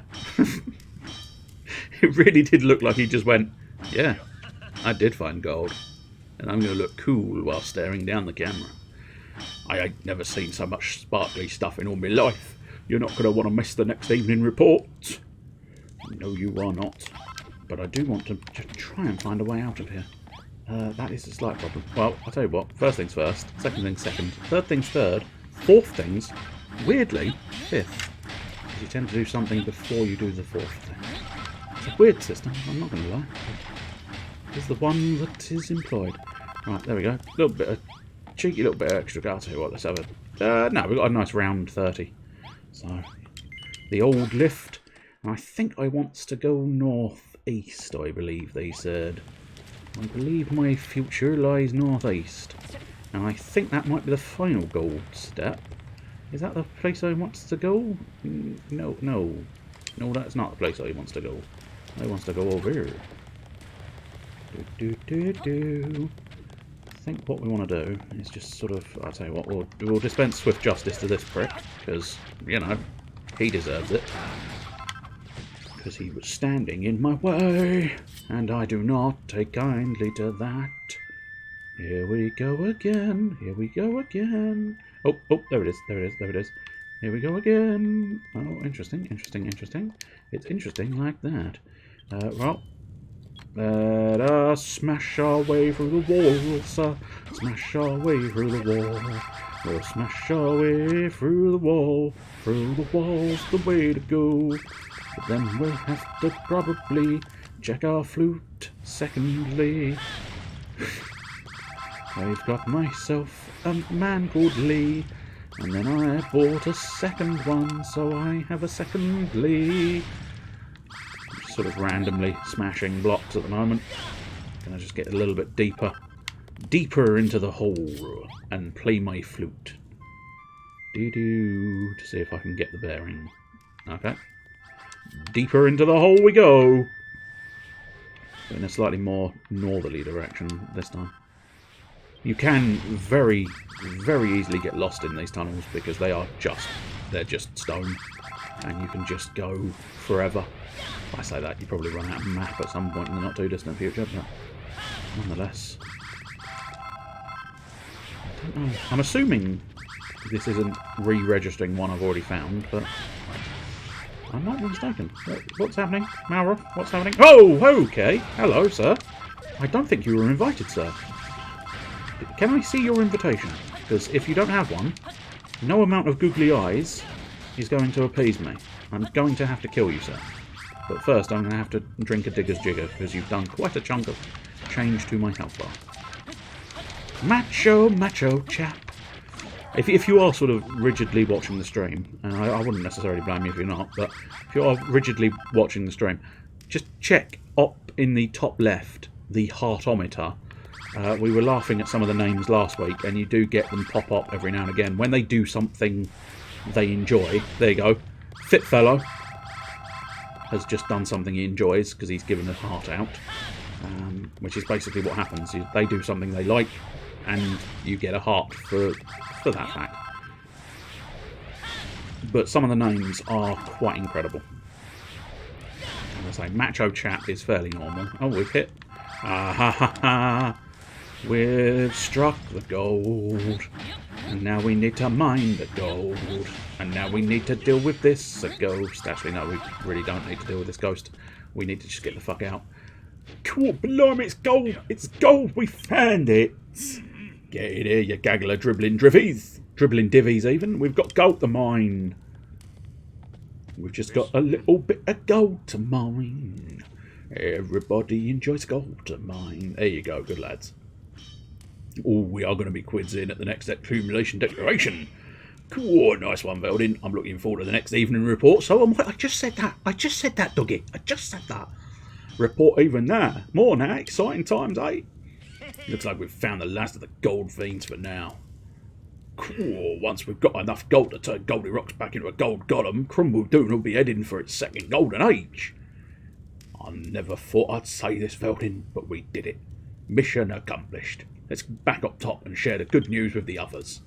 It really did look like he just went, yeah, I did find gold. And I'm going to look cool while staring down the camera. I ain't never seen so much sparkly stuff in all my life. You're not going to want to miss the next evening report. No, you are not. But I do want to try and find a way out of here. That is a slight problem. Well, I'll tell you what. First things first. Second things second. Third things third. Fourth things, weirdly, fifth. Because you tend to do something before you do the fourth thing. It's a weird system, I'm not going to lie. It's the one that is employed. Right, there we go. Cheeky little bit of extra. I'll tell you what, let's have a... no, we've got a nice round 30. So, the old lift. I think I wants to go northeast, I believe they said. I believe my future lies northeast. And I think that might be the final gold step. Is that the place I wants to go? No, that's not the place I wants to go. I wants to go over here. I think what we want to do is just sort of, I'll tell you what, we'll dispense swift justice to this prick, because, you know, he deserves it. Because he was standing in my way, and I do not take kindly to that. Here we go again, here we go again. Oh, there it is. Here we go again. Oh, interesting. It's interesting like that. Well, let us smash our way through the wall, sir. Smash our way through the wall. We'll smash our way through the wall. Through the wall's the way to go. But then we'll have to probably check our flute secondly. I've got myself a man called Lee, and then I bought a second one, so I have a second Lee. I'm just sort of randomly smashing blocks at the moment. Can I just get a little bit deeper into the hole, and play my flute. To see if I can get the bearing. Okay. Deeper into the hole we go. but in a slightly more northerly direction this time. You can very, very easily get lost in these tunnels because they're just stone, and you can just go forever. If I say that, you probably run out of map at some point in the not too distant future, but nonetheless. I don't know. I'm assuming this isn't re-registering one I've already found, but I might be mistaken. What's happening? Malroth, what's happening? Oh, okay. Hello, sir. I don't think you were invited, sir. Can I see your invitation? Because if you don't have one, no amount of googly eyes is going to appease me. I'm going to have to kill you, sir. But first, I'm going to have to drink a Digger's Jigger, because you've done quite a chunk of change to my health bar. Macho chap. If you are sort of rigidly watching the stream, and I wouldn't necessarily blame you if you're not, but if you are rigidly watching the stream, just check up in the top left, the heartometer. We were laughing at some of the names last week, and you do get them pop up every now and again. When they do something they enjoy, there you go. Fit Fellow has just done something he enjoys, because he's given a heart out, which is basically what happens. They do something they like, and you get a heart for that fact. But some of the names are quite incredible. As I say, Macho Chap is fairly normal. Oh, we've hit. Ah ha ha ha. We've struck the gold. And now we need to mine the gold. And now we need to deal with this ghost. Actually, no, we really don't need to deal with this ghost. We need to just get the fuck out. Cool, blimey, it's gold! It's gold! We found it! Get in here, you gaggle of dribbling drivvies! Dribbling divvies, even. We've got gold to mine. We've just got a little bit of gold to mine. Everybody enjoys gold to mine. There you go, good lads. Oh, we are going to be quids in at the next accumulation declaration. Cool, nice one, Veldin. I'm looking forward to the next evening report. So I just said that. I just said that, Dougie. I just said that. Report even that. More now. Exciting times, eh? Looks like we've found the last of the gold fiends for now. Cool. Once we've got enough gold to turn Goldie Rocks back into a gold golem, Crumble Doon will be heading for its second golden age. I never thought I'd say this, Veldin, but we did it. Mission accomplished. Let's back up top and share the good news with the others.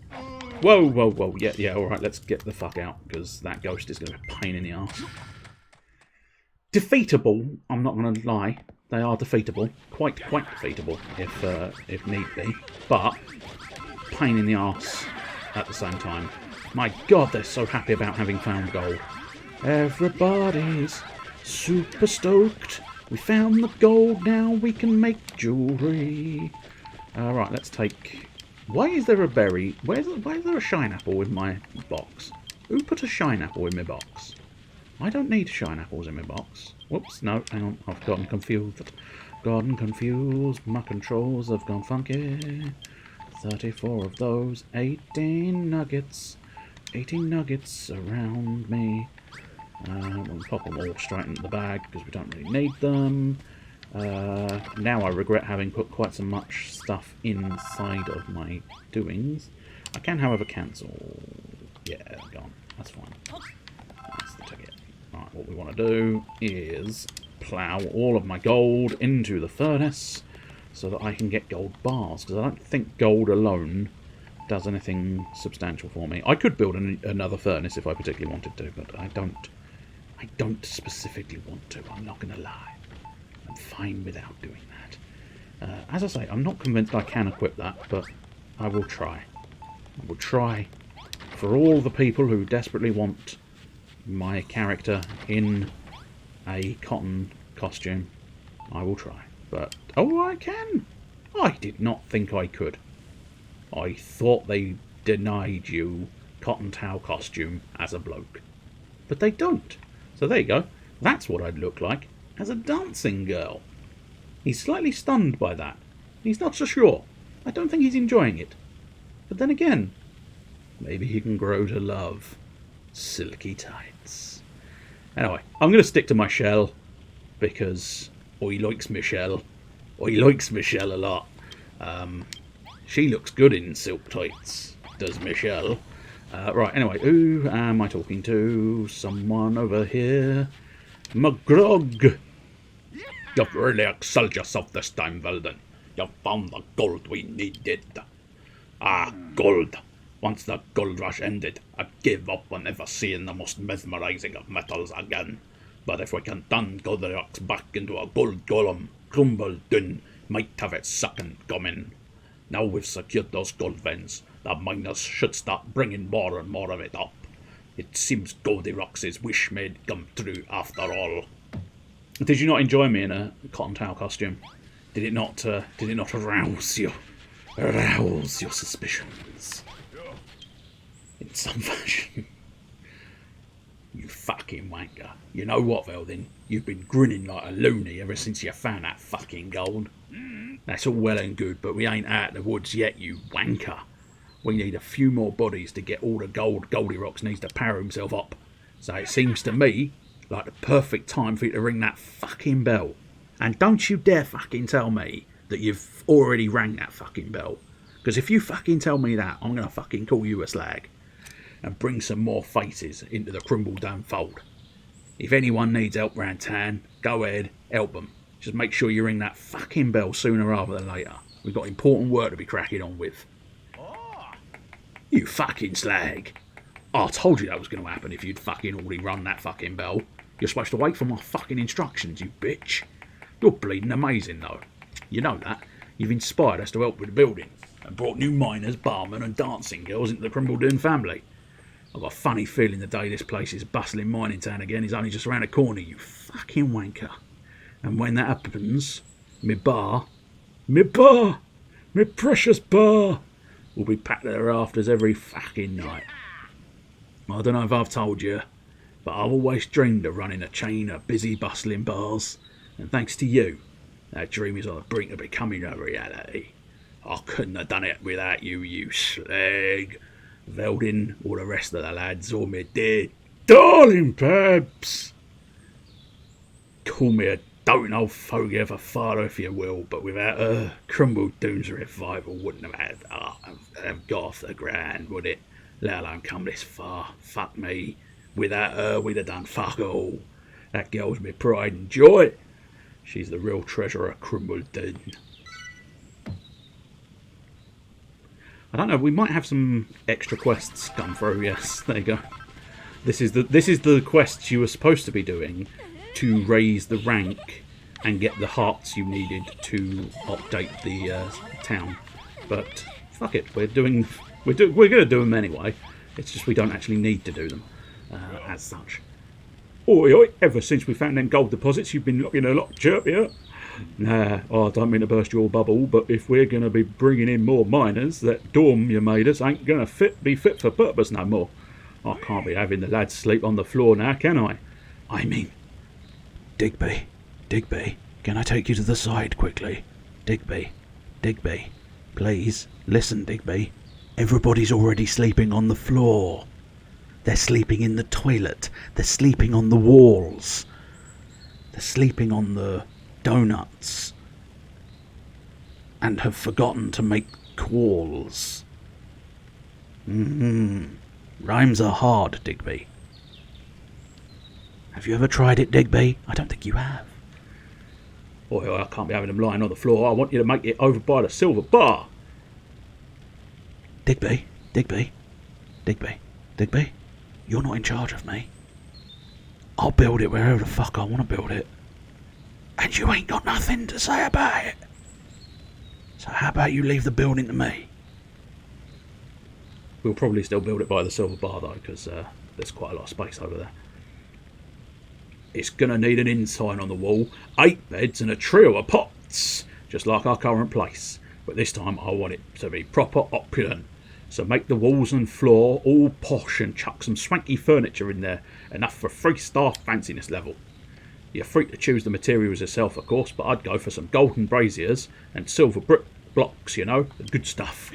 Whoa, whoa, whoa. Yeah, alright, let's get the fuck out, because that ghost is going to be a pain in the arse. Defeatable, I'm not going to lie. They are defeatable. Quite defeatable, if need be. But, pain in the arse at the same time. My god, they're so happy about having found gold. Everybody's super stoked. We found the gold, now we can make jewellery. Right, let's take... Why is there a berry? Why is there a shine apple in my box? Who put a shine apple in my box? I don't need shine apples in my box. Whoops, no, hang on, I've gotten confused. My controls have gone funky. 34 of those, 18 nuggets. 18 nuggets around me. We'll pop them all straight into the bag because we don't really need them. Now I regret having put quite so much stuff inside of my doings. I can, however, cancel. Yeah, gone. That's fine. That's the ticket. Right, what we want to do is plough all of my gold into the furnace so that I can get gold bars, because I don't think gold alone does anything substantial for me. I could build another furnace if I particularly wanted to, but I don't specifically want to, I'm not going to lie. I'm fine without doing that. As I say, I'm not convinced I can equip that, but I will try. I will try for all the people who desperately want my character in a cotton costume. I will try. But, oh, I can! I did not think I could. I thought they denied you cotton towel costume as a bloke. But they don't. So there you go. That's what I'd look like as a dancing girl. He's slightly stunned by that. He's not so sure. I don't think he's enjoying it. But then again, maybe he can grow to love silky tights. Anyway, I'm going to stick to my shell because I likes Michelle. I likes Michelle a lot. She looks good in silk tights, does Michelle. Right, anyway, who am I talking to? Someone over here. McGrog. You've really excelled yourself this time, Velden. You've found the gold we needed. Ah, gold. Once the gold rush ended, I gave up on ever seeing the most mesmerizing of metals again. But if we can turn Goldilocks back into a gold golem, Crumbledon might have its second coming. Now we've secured those gold veins, the miners should start bringing more and more of it up. It seems Goldilocks' wish may come true after all. Did you not enjoy me in a cotton towel costume? Did it not arouse your suspicions in some fashion? You fucking wanker. You know what, Velden? You've been grinning like a loony ever since you found that fucking gold. That's all well and good, but we ain't out of the woods yet, you wanker. We need a few more bodies to get all the gold Goldilocks needs to power himself up. So it seems to me like the perfect time for you to ring that fucking bell. And don't you dare fucking tell me that you've already rang that fucking bell. Because if you fucking tell me that, I'm going to fucking call you a slag. And bring some more faces into the Crumbledon fold. If anyone needs help round town, go ahead, help them. Just make sure you ring that fucking bell sooner rather than later. We've got important work to be cracking on with. You fucking slag. I told you that was going to happen if you'd fucking already run that fucking bell. You're supposed to wait for my fucking instructions, you bitch. You're bleeding amazing though. You know that. You've inspired us to help with the building. And brought new miners, barmen and dancing girls into the Crumbledon family. I've got a funny feeling the day this place is bustling mining town again is only just around the corner, you fucking wanker. And when that happens, my precious bar, will be packed to the rafters every fucking night. I don't know if I've told you, but I've always dreamed of running a chain of busy, bustling bars. And thanks to you, that dream is on the brink of becoming a reality. I couldn't have done it without you, you slag. Velden, all the rest of the lads, all me dear darling Pabs. Call me a doting old fogey of a father if you will, but without her, Crumbledon's revival wouldn't have got off the ground, would it? Let alone come this far. Fuck me. Without her, we'd have done fuck all. That girl's me pride and joy. She's the real treasure of Crumbledon. I don't know, we might have some extra quests come through, yes, there you go. This is the quest you were supposed to be doing to raise the rank and get the hearts you needed to update the town. But fuck it, we're gonna do them anyway. It's just we don't actually need to do them as such. Oi oi, ever since we found them gold deposits you've been looking a lot chirpier. Nah, I don't mean to burst your bubble, but if we're going to be bringing in more miners, that dorm you made us ain't going to be fit for purpose no more. I can't be having the lads sleep on the floor now, can I? I mean, Digby, can I take you to the side quickly? Digby, please, listen, Digby. Everybody's already sleeping on the floor. They're sleeping in the toilet. They're sleeping on the walls. They're sleeping on the donuts and have forgotten to make calls. Rhymes are hard, Digby. Have you ever tried it, Digby? I don't think you have. Oi, I can't be having them lying on the floor. I want you to make it over by the silver bar. Digby, you're not in charge of me. I'll build it wherever the fuck I want to build it. And you ain't got nothing to say about it. So how about you leave the building to me? We'll probably still build it by the silver bar though, because there's quite a lot of space over there. It's going to need an inn sign on the wall, 8 beds and a trio of pots, just like our current place. But this time I want it to be proper opulent. So make the walls and floor all posh and chuck some swanky furniture in there, enough for 3-star fanciness level. You're free to choose the materials yourself, of course, but I'd go for some golden braziers and silver brick blocks, you know, the good stuff.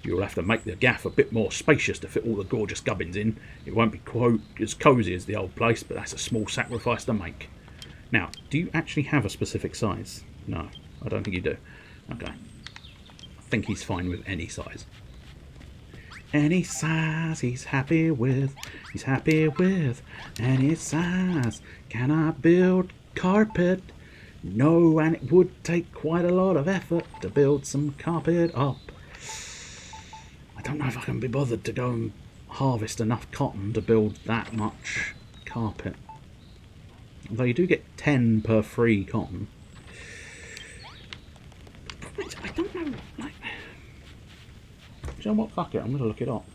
You'll have to make the gaff a bit more spacious to fit all the gorgeous gubbins in. It won't be quite as cosy as the old place, but that's a small sacrifice to make. Now, do you actually have a specific size? No, I don't think you do. Okay. I think he's fine with any size. Any size he's happy with. He's happy with any size. Can I build carpet? No, and it would take quite a lot of effort to build some carpet up. I don't know if I can be bothered to go and harvest enough cotton to build that much carpet. Although you do get 10 per free cotton. I don't know, like... Do you know what? Fuck it, I'm going to look it up.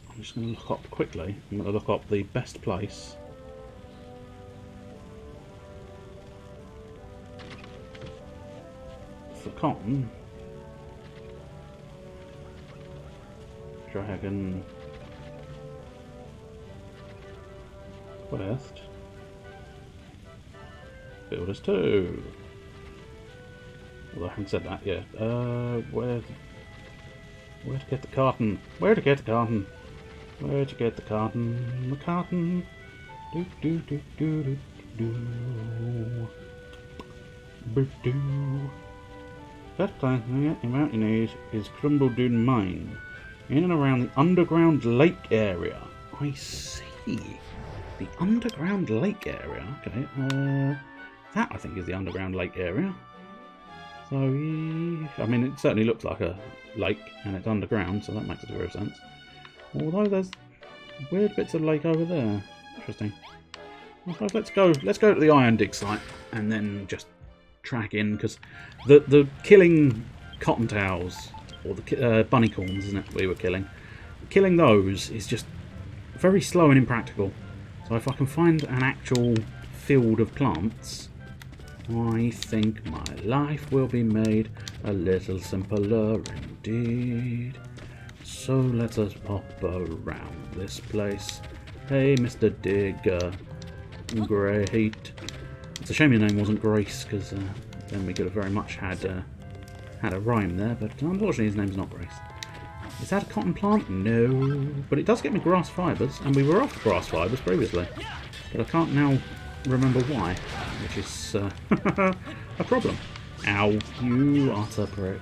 I'm just going to look up quickly. I'm going to look up the best place for cotton. Dragon Quest Builders 2. Although I haven't said that yet. Where to get the cotton? Where to get the cotton? Where'd you get the cotton? The cotton. Do do do do do do do. Do. Best place to get the mountain is Crumble Dune Mine, in and around the underground lake area. I see. The underground lake area. Okay. That I think is the underground lake area. So, I mean, it certainly looks like a lake, and it's underground, so that makes a degree of sense. Although there's weird bits of lake over there. Interesting. Well, let's go to the iron dig site, and then just track in, because the killing cottontails, or the bunny corns, isn't it, we were killing those is just very slow and impractical. So if I can find an actual field of plants, I think my life will be made a little simpler indeed. So let us pop around this place. Hey, Mr. Digger. Great. It's a shame your name wasn't Grace, because then we could have very much had a rhyme there, but unfortunately his name's not Grace. Is that a cotton plant? No. But it does get me grass fibres, and we were off grass fibres previously. But I can't now remember why, which is a problem. Ow, you utter prick.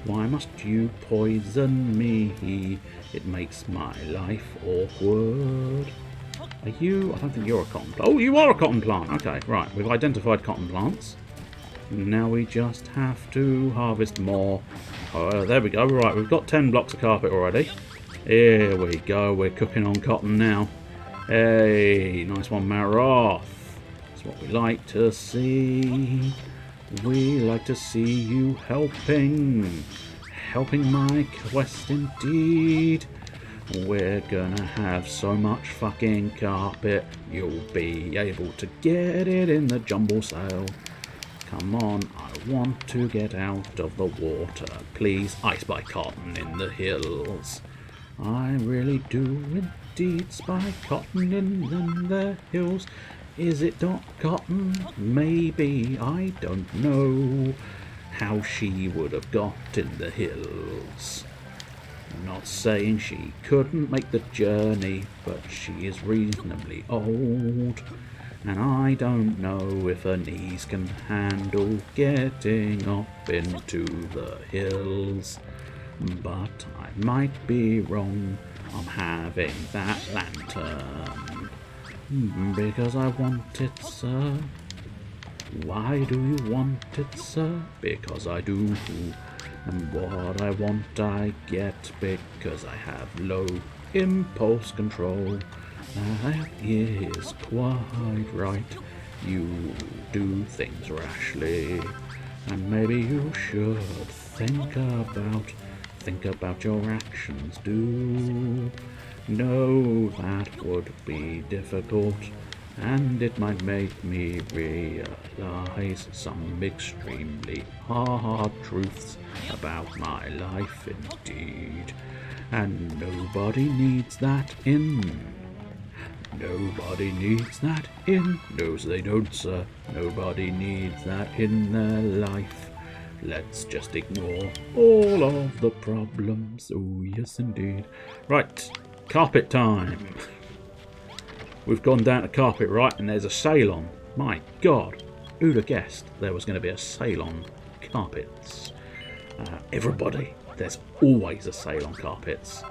Why must you poison me? It makes my life awkward. Are you? I don't think you're a cotton plant. Oh, you are a cotton plant. Okay, right. We've identified cotton plants. Now we just have to harvest more. Oh, there we go. Right, we've got 10 blocks of carpet already. Here we go. We're cooking on cotton now. Hey, nice one, Maroth. That's what we like to see. We like to see you helping my quest indeed. We're gonna have so much fucking carpet, you'll be able to get it in the jumble sale. Come on, I want to get out of the water. Please, I spy cotton in the hills. I really do indeed spy cotton in the hills. Is it not cotton? Maybe, I don't know how she would have got in the hills. I'm not saying she couldn't make the journey, but she is reasonably old, and I don't know if her knees can handle getting up into the hills. But I might be wrong. I'm having that lantern because I want it, sir. Why do you want it, sir? Because I do. And what I want I get because I have low impulse control. That is quite right. You do things rashly, and maybe you should think about your actions. Do know that would be difficult, and it might make me realize some extremely hard truths about my life indeed. And nobody needs that in. Nobody needs that in. No, they don't, sir. Nobody needs that in their life. Let's just ignore all of the problems. Oh, yes, indeed. Right, carpet time. We've gone down to carpet, right, and there's a sale on. My God, who'd have guessed there was going to be a sale on carpets? Everybody, there's always a sale on carpets.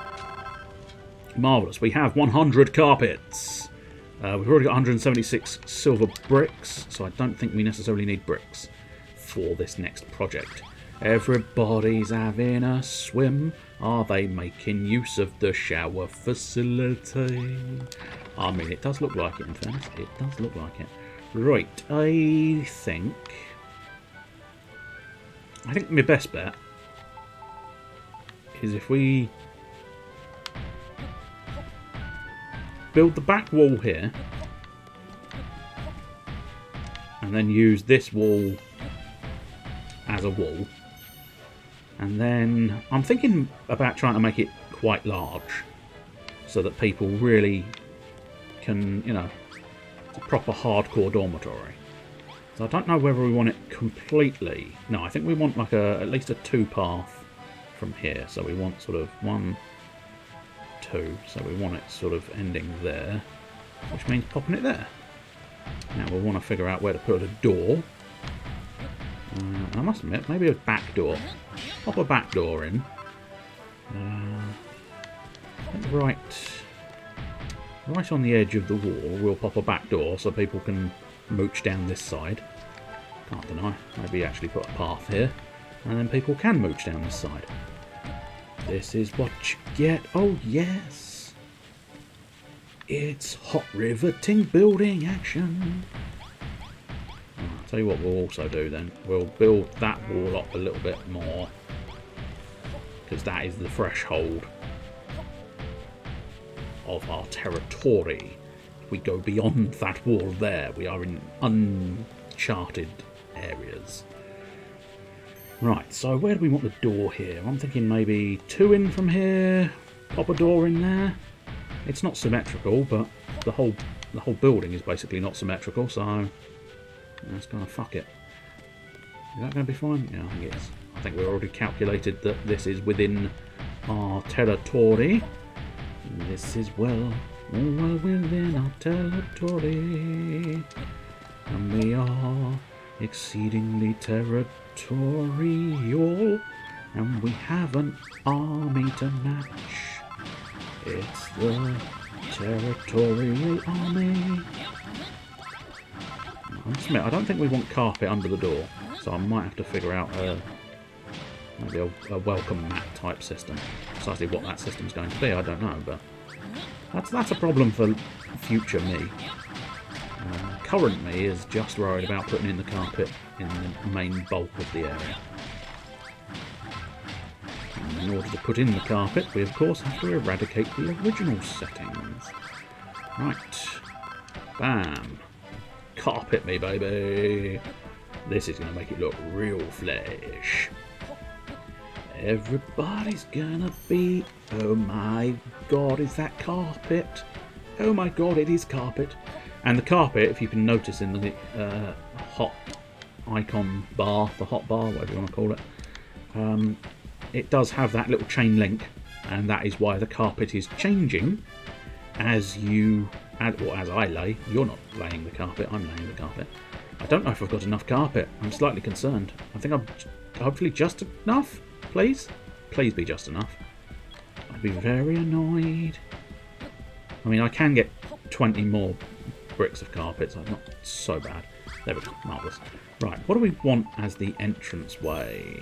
Marvellous, we have 100 carpets. We've already got 176 silver bricks, so I don't think we necessarily need bricks for this next project. Everybody's having a swim. Are they making use of the shower facility? I mean, it does look like it, in fairness. It does look like it. Right, I think my best bet is if we build the back wall here and then use this wall as a wall. And then I'm thinking about trying to make it quite large so that people really can, you know, it's a proper hardcore dormitory. So I don't know whether we want it completely. No, I think we want like at least a 2-path from here. So we want sort of 1, 2. So we want it sort of ending there, which means popping it there. Now we'll want to figure out where to put a door. I must admit, maybe a back door. Pop a back door in. Right on the edge of the wall, we'll pop a back door so people can mooch down this side. Can't deny. Maybe actually put a path here, and then people can mooch down this side. This is what you get. Oh yes, it's hot riveting building action. I'll tell you what we'll also do then. We'll build that wall up a little bit more, because that is the threshold of our territory. If we go beyond that wall there, we are in uncharted areas. Right, so where do we want the door here? I'm thinking maybe 2 in from here, pop a door in there. It's not symmetrical, but the whole building is basically not symmetrical, so let's kind of fuck it. Is that going to be fine? Yeah, I think it is. I think we've already calculated that this is within our territory. This is well within our territory. And we are exceedingly territorial. And we have an army to match. It's the territorial army. I must admit, I don't think we want carpet under the door, so I might have to figure out maybe a welcome mat type system. Precisely what that system's going to be, I don't know, but that's a problem for future me. Current me is just worried about putting in the carpet in the main bulk of the area. And in order to put in the carpet, we of course have to eradicate the original settings. Right. Bam. Carpet me, baby. This is going to make it look real flesh. Everybody's gonna be... Oh my god, is that carpet? Oh my god, it is carpet. And the carpet, if you can notice in the hot icon bar, the hot bar, whatever you want to call it, it does have that little chain link, and that is why the carpet is changing as you... as I lay. You're not laying the carpet, I'm laying the carpet. I don't know if I've got enough carpet. I'm slightly concerned. I think I'm hopefully just enough. Please? Please be just enough. I'd be very annoyed. I mean, I can get 20 more bricks of carpet, so it's not so bad. There we go. Marvellous. Right, what do we want as the entranceway?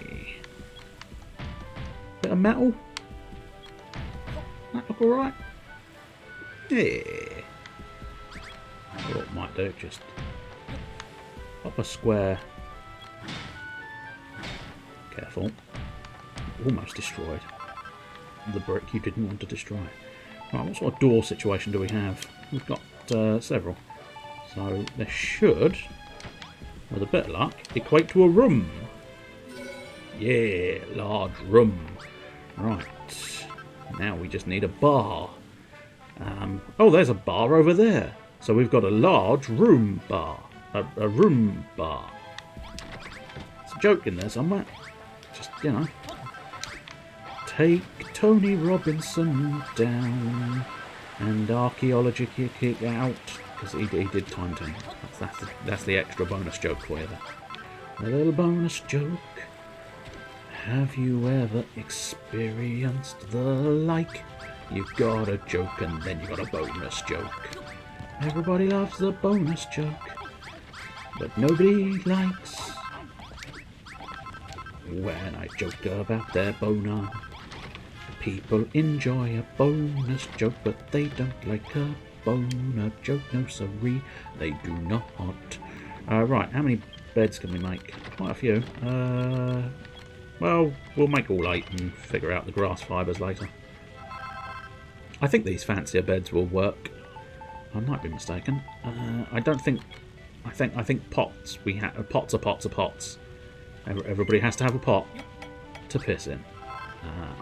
Bit of metal? That look alright? Yeah. What it might do, just pop a square. Careful. Almost destroyed the brick you didn't want to destroy. Right, what sort of door situation do we have? We've got several. So there should, with a bit of luck, equate to a room. Yeah, large room. Right. Now we just need a bar. Oh, there's a bar over there. So we've got a large room bar. A room bar. There's a joke in there somewhere. Just, you know. Take Tony Robinson down and archaeology kick out, because he did time team. That's the extra bonus joke for you there. A little bonus joke. Have you ever experienced the like? You've got a joke and then you got a bonus joke. Everybody loves the bonus joke, but nobody likes when I joke about their boner. People enjoy a bonus joke, but they don't like a boner joke. No sorry, they do not. Right, how many beds can we make? Quite a few. Well, we'll make all 8 and figure out the grass fibres later. I think these fancier beds will work. I might be mistaken. I don't think. I think pots. Pots are pots are pots. Everybody has to have a pot to piss in.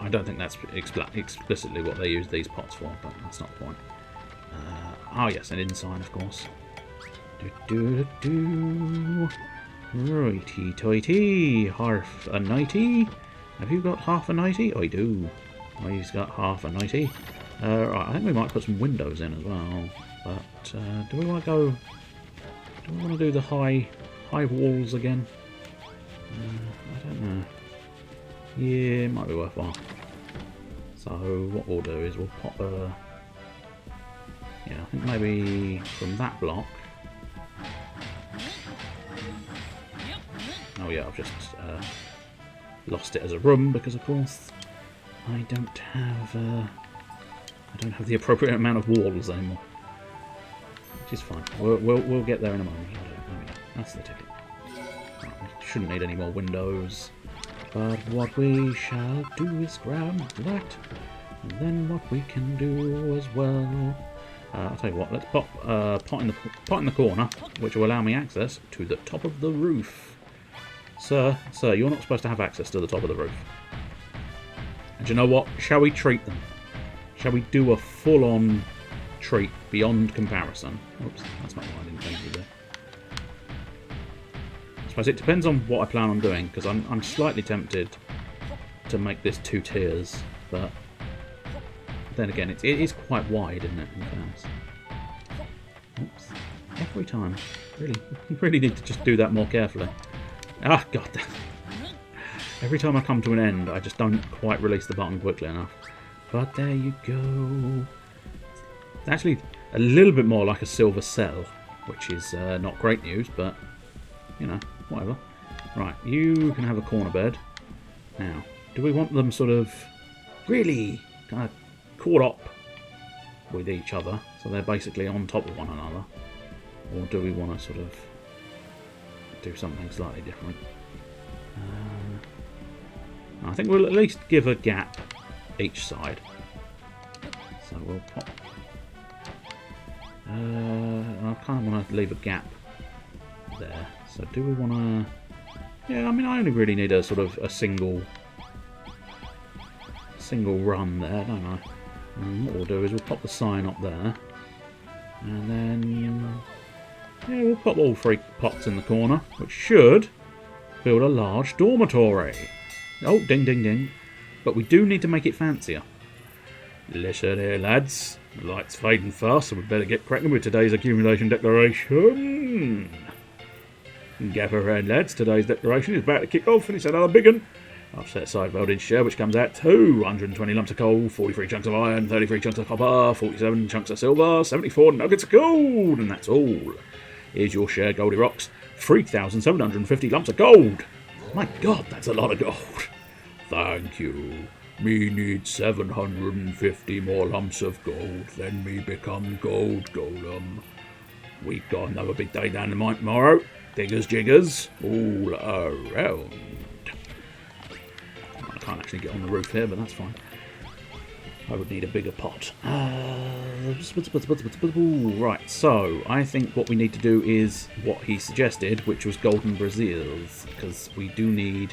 I don't think that's explicitly what they use these pots for, but that's not the point. Oh yes, an ensign, of course. Righty tighty, half a nighty. Have you got half a nighty? I do. He's got half a nighty. Right, I think we might put some windows in as well. But do we want to go? Do we want to do the high walls again? I don't know. Yeah, it might be worthwhile. So what we'll do is we'll pop a... Yeah, I think maybe from that block... Oh yeah, I've just lost it as a room because of course I don't have the appropriate amount of walls anymore. Which is fine. We'll get there in a moment. There we go. That's the ticket. Right, we shouldn't need any more windows. But what we shall do is grab that, and then what we can do as well. I'll tell you what. Let's pop pot in the corner, which will allow me access to the top of the roof. Sir, you're not supposed to have access to the top of the roof. And you know what? Shall we treat them? Shall we do a full-on treat beyond comparison? Oops, that's not what I intended to do. I suppose it depends on what I plan on doing, because I'm slightly tempted to make this 2 tiers, but then again, it is quite wide, isn't it? Oops. Every time. Really need to just do that more carefully. Ah, god damn. Every time I come to an end, I just don't quite release the button quickly enough. But there you go. It's actually a little bit more like a silver cell, which is not great news, but, you know, whatever. Right, you can have a corner bed. Now, do we want them sort of really kind of caught up with each other, so they're basically on top of one another? Or do we want to sort of do something slightly different? I think we'll at least give a gap each side. So we'll pop... I kind of want to leave a gap there. So do we want to... Yeah, I mean, I only really need a sort of a single run there, don't I? And what we'll do is we'll pop the sign up there. And then... yeah, we'll pop all 3 pots in the corner, which should build a large dormitory. Oh, ding, ding, ding. But we do need to make it fancier. Listen here, lads. The light's fading fast, so we better get cracking with today's accumulation declaration. Gather round, lads. Today's declaration is about to kick off, and it's another big one. I've set aside voted share, which comes out 220 lumps of coal, 43 chunks of iron, 33 chunks of copper, 47 chunks of silver, 74 nuggets of gold, and that's all. Here's your share, Goldie Rocks. 3,750 lumps of gold. My God, that's a lot of gold. Thank you. Me need 750 more lumps of gold, then me become gold golem. We got another big day down the mine tomorrow. Diggers jiggers all around. I can't actually get on the roof here, but that's fine. I would need a bigger pot. Right, so I think what we need to do is what he suggested, which was golden braziers, because we do need,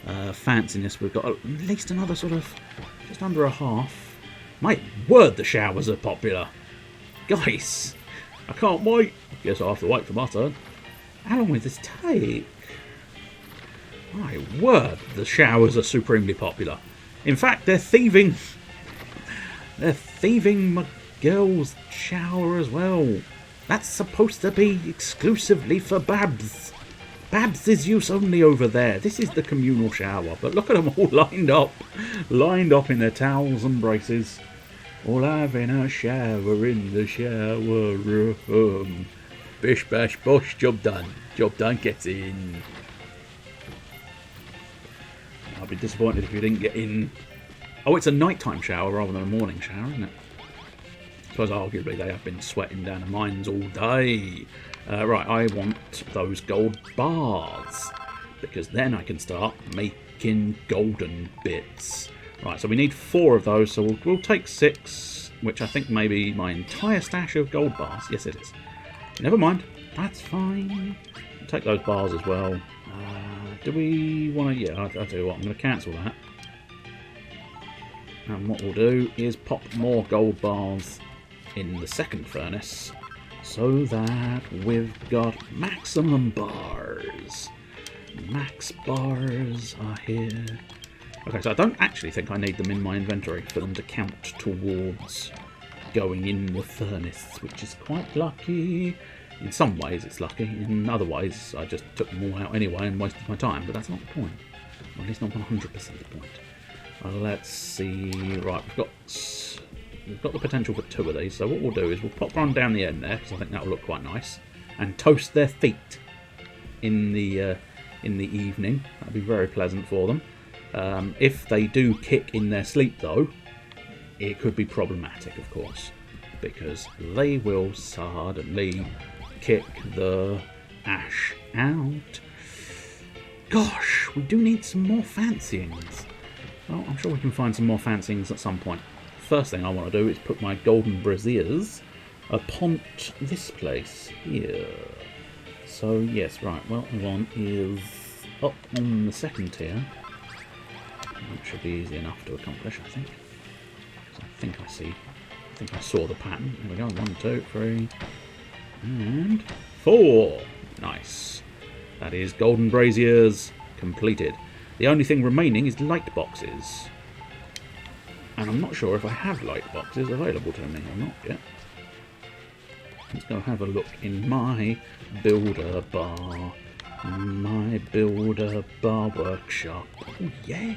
fanciness. We've got at least another sort of just under a half. My word, the showers are popular. Guys, I can't wait. Guess I'll have to wait for my turn. How long will this take? My word, the showers are supremely popular. In fact, they're thieving my girl's shower as well. That's supposed to be exclusively for Babs. Babs is use only over there. This is the communal shower. But look at them all lined up in their towels and braces. All having a shower in the shower room. Bish bash bosh, job done. Job done, get in. I'll be disappointed if you didn't get in. Oh, it's a nighttime shower rather than a morning shower, isn't it? I suppose arguably they have been sweating down the mines all day. Right, I want those gold bars, because then I can start making golden bits. Right, so we need 4 of those, so we'll take 6, which I think may be my entire stash of gold bars. Yes, it is. Never mind, that's fine. I'll take those bars as well. Do we want to... Yeah, I'll tell you what, I'm going to cancel that. And what we'll do is pop more gold bars in the second furnace, so that we've got maximum bars. Max bars are here. Okay, so I don't actually think I need them in my inventory for them to count towards going in the furnace, which is quite lucky. In some ways it's lucky, in other ways I just took them all out anyway and wasted my time, but that's not the point. Or at least not 100% the point. Let's see, right, we've got the potential for 2 of these, so what we'll do is we'll pop one down the end there, because I think that'll look quite nice, and toast their feet in the evening. That'll be very pleasant for them. If they do kick in their sleep though, it could be problematic, of course, because they will suddenly kick the ash out. Gosh, we do need some more fancyings. Well, I'm sure we can find some more fancyings at some point. First thing I want to do is put my golden braziers upon this place here. So yes, right, what I want is up on the second tier. That should be easy enough to accomplish, I think. So I think I saw the pattern. There we go, 1, 2, 3, and 4. Nice. That is golden braziers completed. The only thing remaining is light boxes. And I'm not sure if I have light boxes available to me or not yet. Let's go have a look in my builder bar. My builder bar workshop. Oh yeah.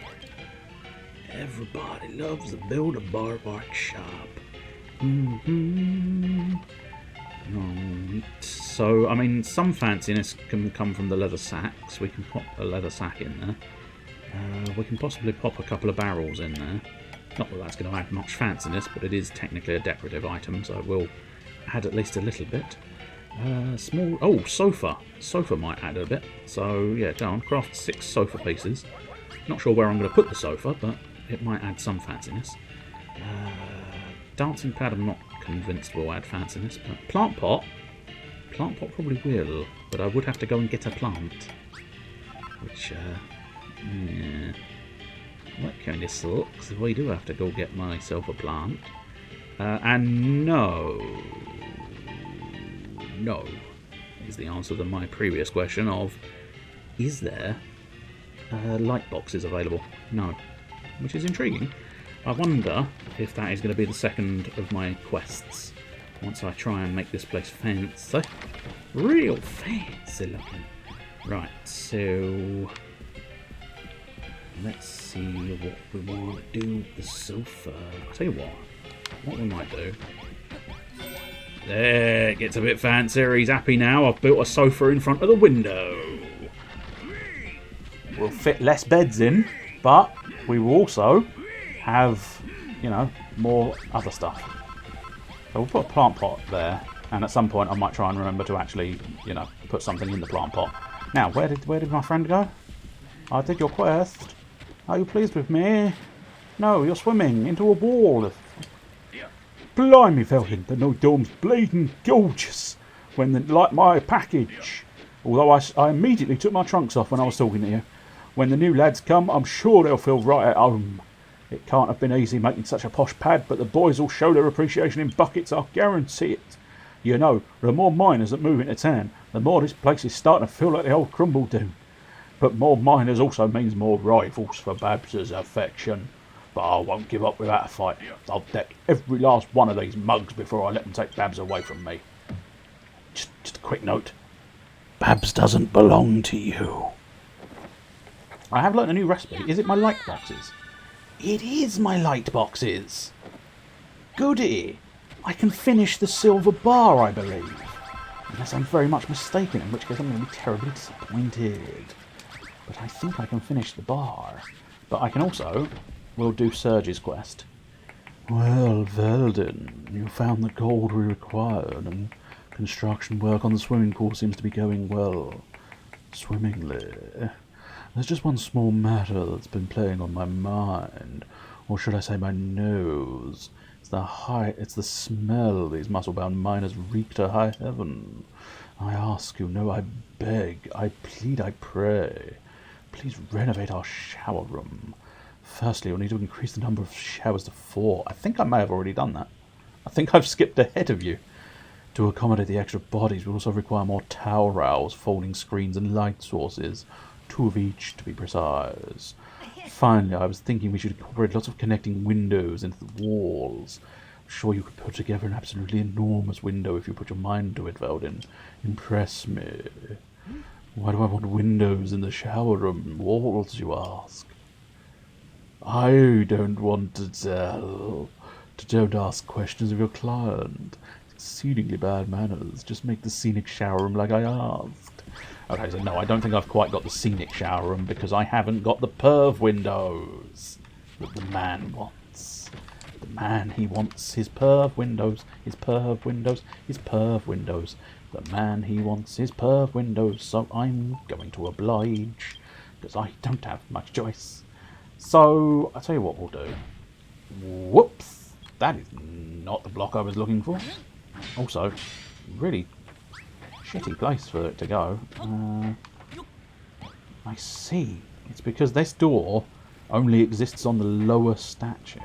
Everybody loves the builder bar workshop. Right. So, I mean, some fanciness can come from the leather sacks. We can pop a leather sack in there. We can possibly pop a couple of barrels in there. Not that that's going to add much fanciness, but it is technically a decorative item, so it will add at least a little bit. Small... Oh, sofa. Sofa might add a bit. So, yeah, go on. Craft 6 sofa pieces. Not sure where I'm going to put the sofa, but it might add some fanciness. Dancing pad I'm not convinced will add fanciness, but plant pot probably will, but I would have to go and get a plant, which yeah, that kind of sucks. We do have to go get myself a plant, and no is the answer to my previous question of, is there light boxes available? No, which is intriguing. I wonder if that is going to be the second of my quests once I try and make this place fancy. Real fancy looking. Right, so let's see what we want to do with the sofa. I'll tell you what we might do. There, it gets a bit fancier. He's happy now. I've built a sofa in front of the window. We'll fit less beds in, but we will also have, you know, more other stuff. So we'll put a plant pot there, and at some point I might try and remember to actually, you know, put something in the plant pot. Now, where did my friend go? I did your quest. Are you pleased with me? No, you're swimming into a wall. Blimey, Felton, the new dome's bleeding gorgeous when they like my package. Although I immediately took my trunks off when I was talking to you. When the new lads come, I'm sure they'll feel right at home. It can't have been easy making such a posh pad, but the boys will show their appreciation in buckets, I'll guarantee it. You know, the more miners that move into town, the more this place is starting to feel like the old Crumble Doom. But more miners also means more rivals for Babs's affection. But I won't give up without a fight. I'll deck every last one of these mugs before I let them take Babs away from me. Just a quick note. Babs doesn't belong to you. I have learnt a new recipe. Is it my light boxes? It is my light boxes. goody! I can finish the silver bar, I believe. Unless I'm very much mistaken, in which case I'm going to be terribly disappointed. But I think I can finish the bar. But I can also... We'll do Serge's quest. Well, Velden, you found the gold we required, and construction work on the swimming pool seems to be going well. Swimmingly. There's just one small matter that's been playing on my mind, or should I say my nose. It's the smell these muscle-bound miners reek to high heaven. I ask you, no, I beg, I plead, I pray. Please renovate our shower room. Firstly, you'll need to increase the number of showers to 4. I think I may have already done that. I think I've skipped ahead of you. To accommodate the extra bodies, we also require more towel rails, folding screens, and light sources. 2 of each, to be precise. Finally, I was thinking we should incorporate lots of connecting windows into the walls. I'm sure you could put together an absolutely enormous window if you put your mind to it, Velden. Impress me. Why do I want windows in the shower room and walls, you ask? I don't want to tell. Don't ask questions of your client. Exceedingly bad manners. Just make the scenic shower room like I asked. Okay, so no, I don't think I've quite got the scenic shower room because I haven't got the perv windows that the man wants. The man, he wants his perv windows, his perv windows, his perv windows. The man, he wants his perv windows, so I'm going to oblige because I don't have much choice. So, I'll tell you what we'll do. Whoops! That is not the block I was looking for. Also, really shitty place for it to go. I see. It's because this door only exists on the lower statue,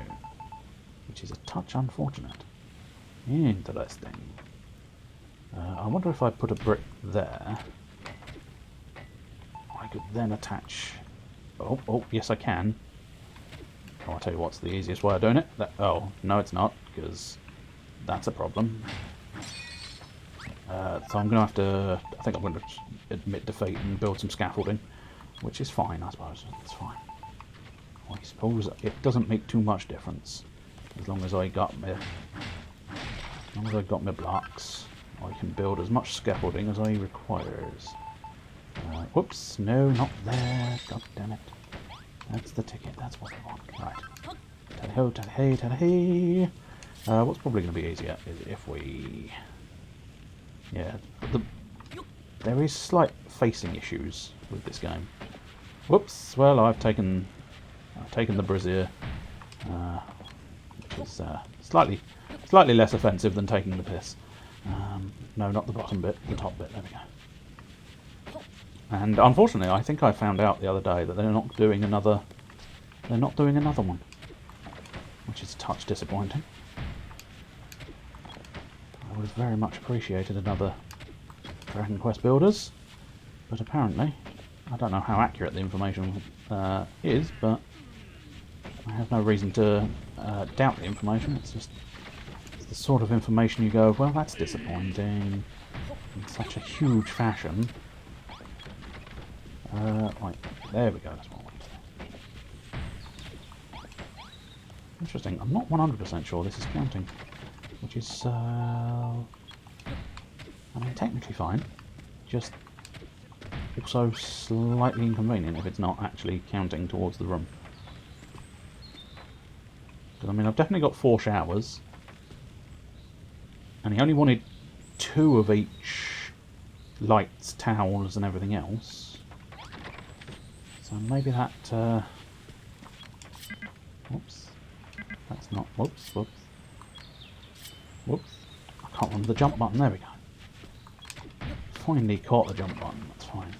which is a touch unfortunate. Interesting. I wonder if I put a brick there, I could then attach... Oh, yes I can. Oh, I'll tell you what's the easiest way of doing it. Oh, no it's not, because that's a problem. So I'm going to have to... I think I'm going to admit defeat and build some scaffolding, which is fine, I suppose. It's fine. I suppose it doesn't make too much difference, as long as I got my... As long as I got my blocks, I can build as much scaffolding as I requires. Whoops, no, not there. God damn it. That's the ticket, that's what I want. Right. Tally-ho, tally-hey, tally-hey. What's probably going to be easier is if we... Yeah, there is slight facing issues with this game. Whoops, well I've taken the brazier, which is slightly less offensive than taking the piss. No, not the bottom bit, the top bit, there we go. And unfortunately, I think I found out the other day that they're not doing another one, which is a touch disappointing. I would have very much appreciated another Dragon Quest Builders, but apparently, I don't know how accurate the information is, but I have no reason to doubt the information. It's the sort of information you go, well, that's disappointing in such a huge fashion. Right, there we go, that's what I wanted to do. Interesting, I'm not 100% sure this is counting, which is, I mean, technically fine, just also slightly inconvenient if it's not actually counting towards the room. Because, I mean, I've definitely got 4 showers, and he only wanted 2 of each lights, towels, and everything else. So maybe that, whoops, that's not, whoops, I can't remember the jump button, there we go. Finally caught the jump button, that's fine.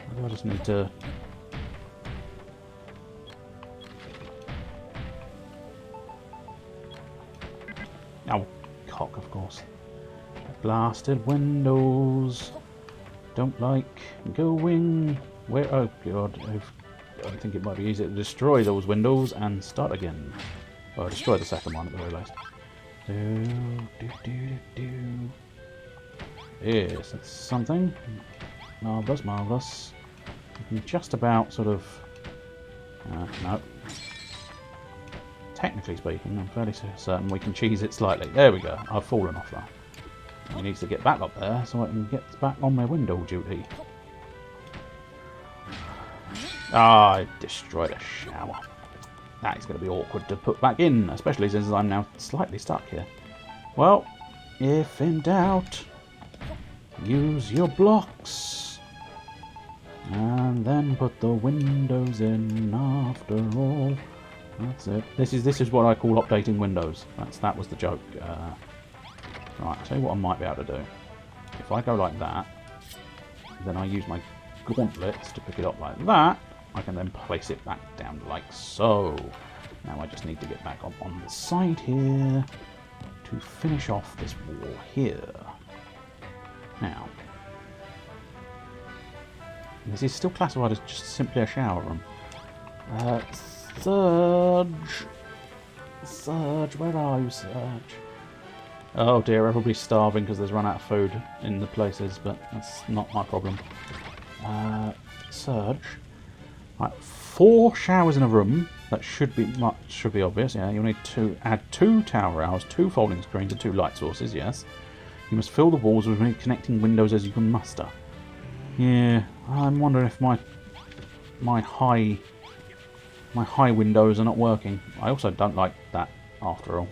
Maybe I just need to... Oh, cock, of course. Blasted windows. Don't like going where... Oh god, I think it might be easier to destroy those windows and start again. Or destroy the second one at the very least. Yes, that's something. Marvellous, marvellous. You can just about sort of... no. technically speaking, I'm fairly certain we can cheese it slightly. There we go. I've fallen off that. He needs to get back up there so I can get back on my window duty. Ah, I destroyed a shower. That is going to be awkward to put back in, especially since I'm now slightly stuck here. Well, if in doubt, use your blocks. And then put the windows in after all. That's it. This is what I call updating windows. That was the joke. Right, I'll tell you what I might be able to do. If I go like that, then I use my gauntlets to pick it up like that, I can then place it back down like so. Now I just need to get back up on the side here to finish off this wall here. Now, this is still classified as just simply a shower room. Surge, where are you, Surge? Oh dear, everybody's starving because there's run out of food in the places, but that's not my problem. Surge. Right, 4 showers in a room. That should be obvious. Yeah, you'll need to add 2 tower rails, 2 folding screens, and 2 light sources. Yes. You must fill the walls with as many connecting windows as you can muster. Yeah, I'm wondering if my high windows are not working. I also don't like that after all,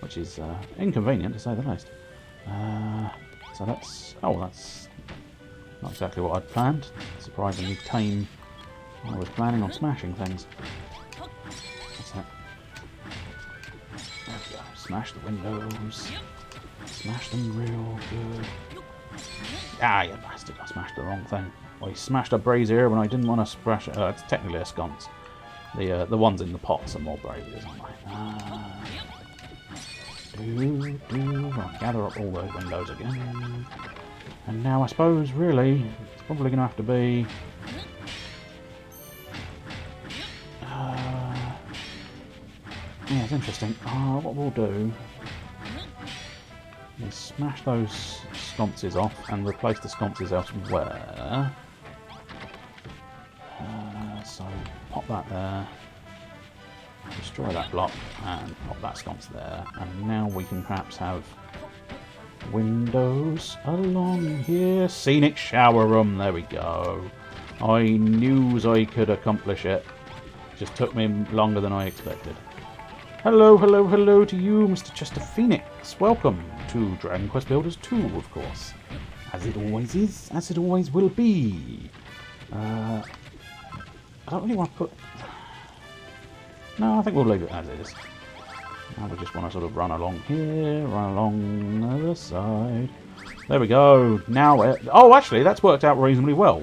which is inconvenient to say the least. So that's not exactly what I'd planned. Surprisingly tame. I was planning on smashing things. What's that? There we go. Smash the windows. Smash them real good. Ah, you bastard! I smashed the wrong thing. I smashed a brazier when I didn't want to smash it. It's technically a sconce. The ones in the pots are more braziers, aren't they? Right, gather up all those windows again. And now I suppose, really, it's probably going to have to be... yeah, it's interesting. What we'll do is smash those sconces off and replace the sconces elsewhere. So pop that there, destroy that block, and pop that sconce there. And now we can perhaps have windows along here. Scenic shower room, there we go. I knew I could accomplish it. Just took me longer than I expected. Hello, hello, hello to you, Mr. Chester Phoenix. Welcome to Dragon Quest Builders 2, of course. As it always is, as it always will be. I don't really want to put... No, I think we'll leave it as is. Now we just want to sort of run along here, run along the other side. There we go. Now, oh, actually, that's worked out reasonably well.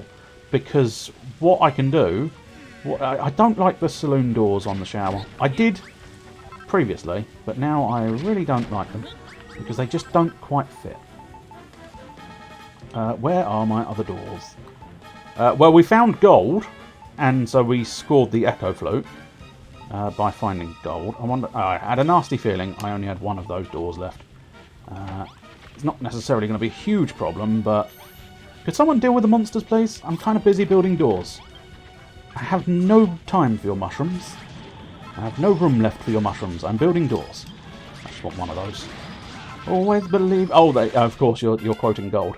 Because what I can do... I don't like the saloon doors on the shower. I did previously, but now I really don't like them. Because they just don't quite fit. Where are my other doors? Well, we found gold, and so we scored the Echo Flute by finding gold. I had a nasty feeling I only had one of those doors left. It's not necessarily going to be a huge problem, but could someone deal with the monsters, please? I'm kind of busy building doors. I have no time for your mushrooms. I have no room left for your mushrooms. I'm building doors. I just want one of those. Always believe... Oh, of course, you're quoting gold.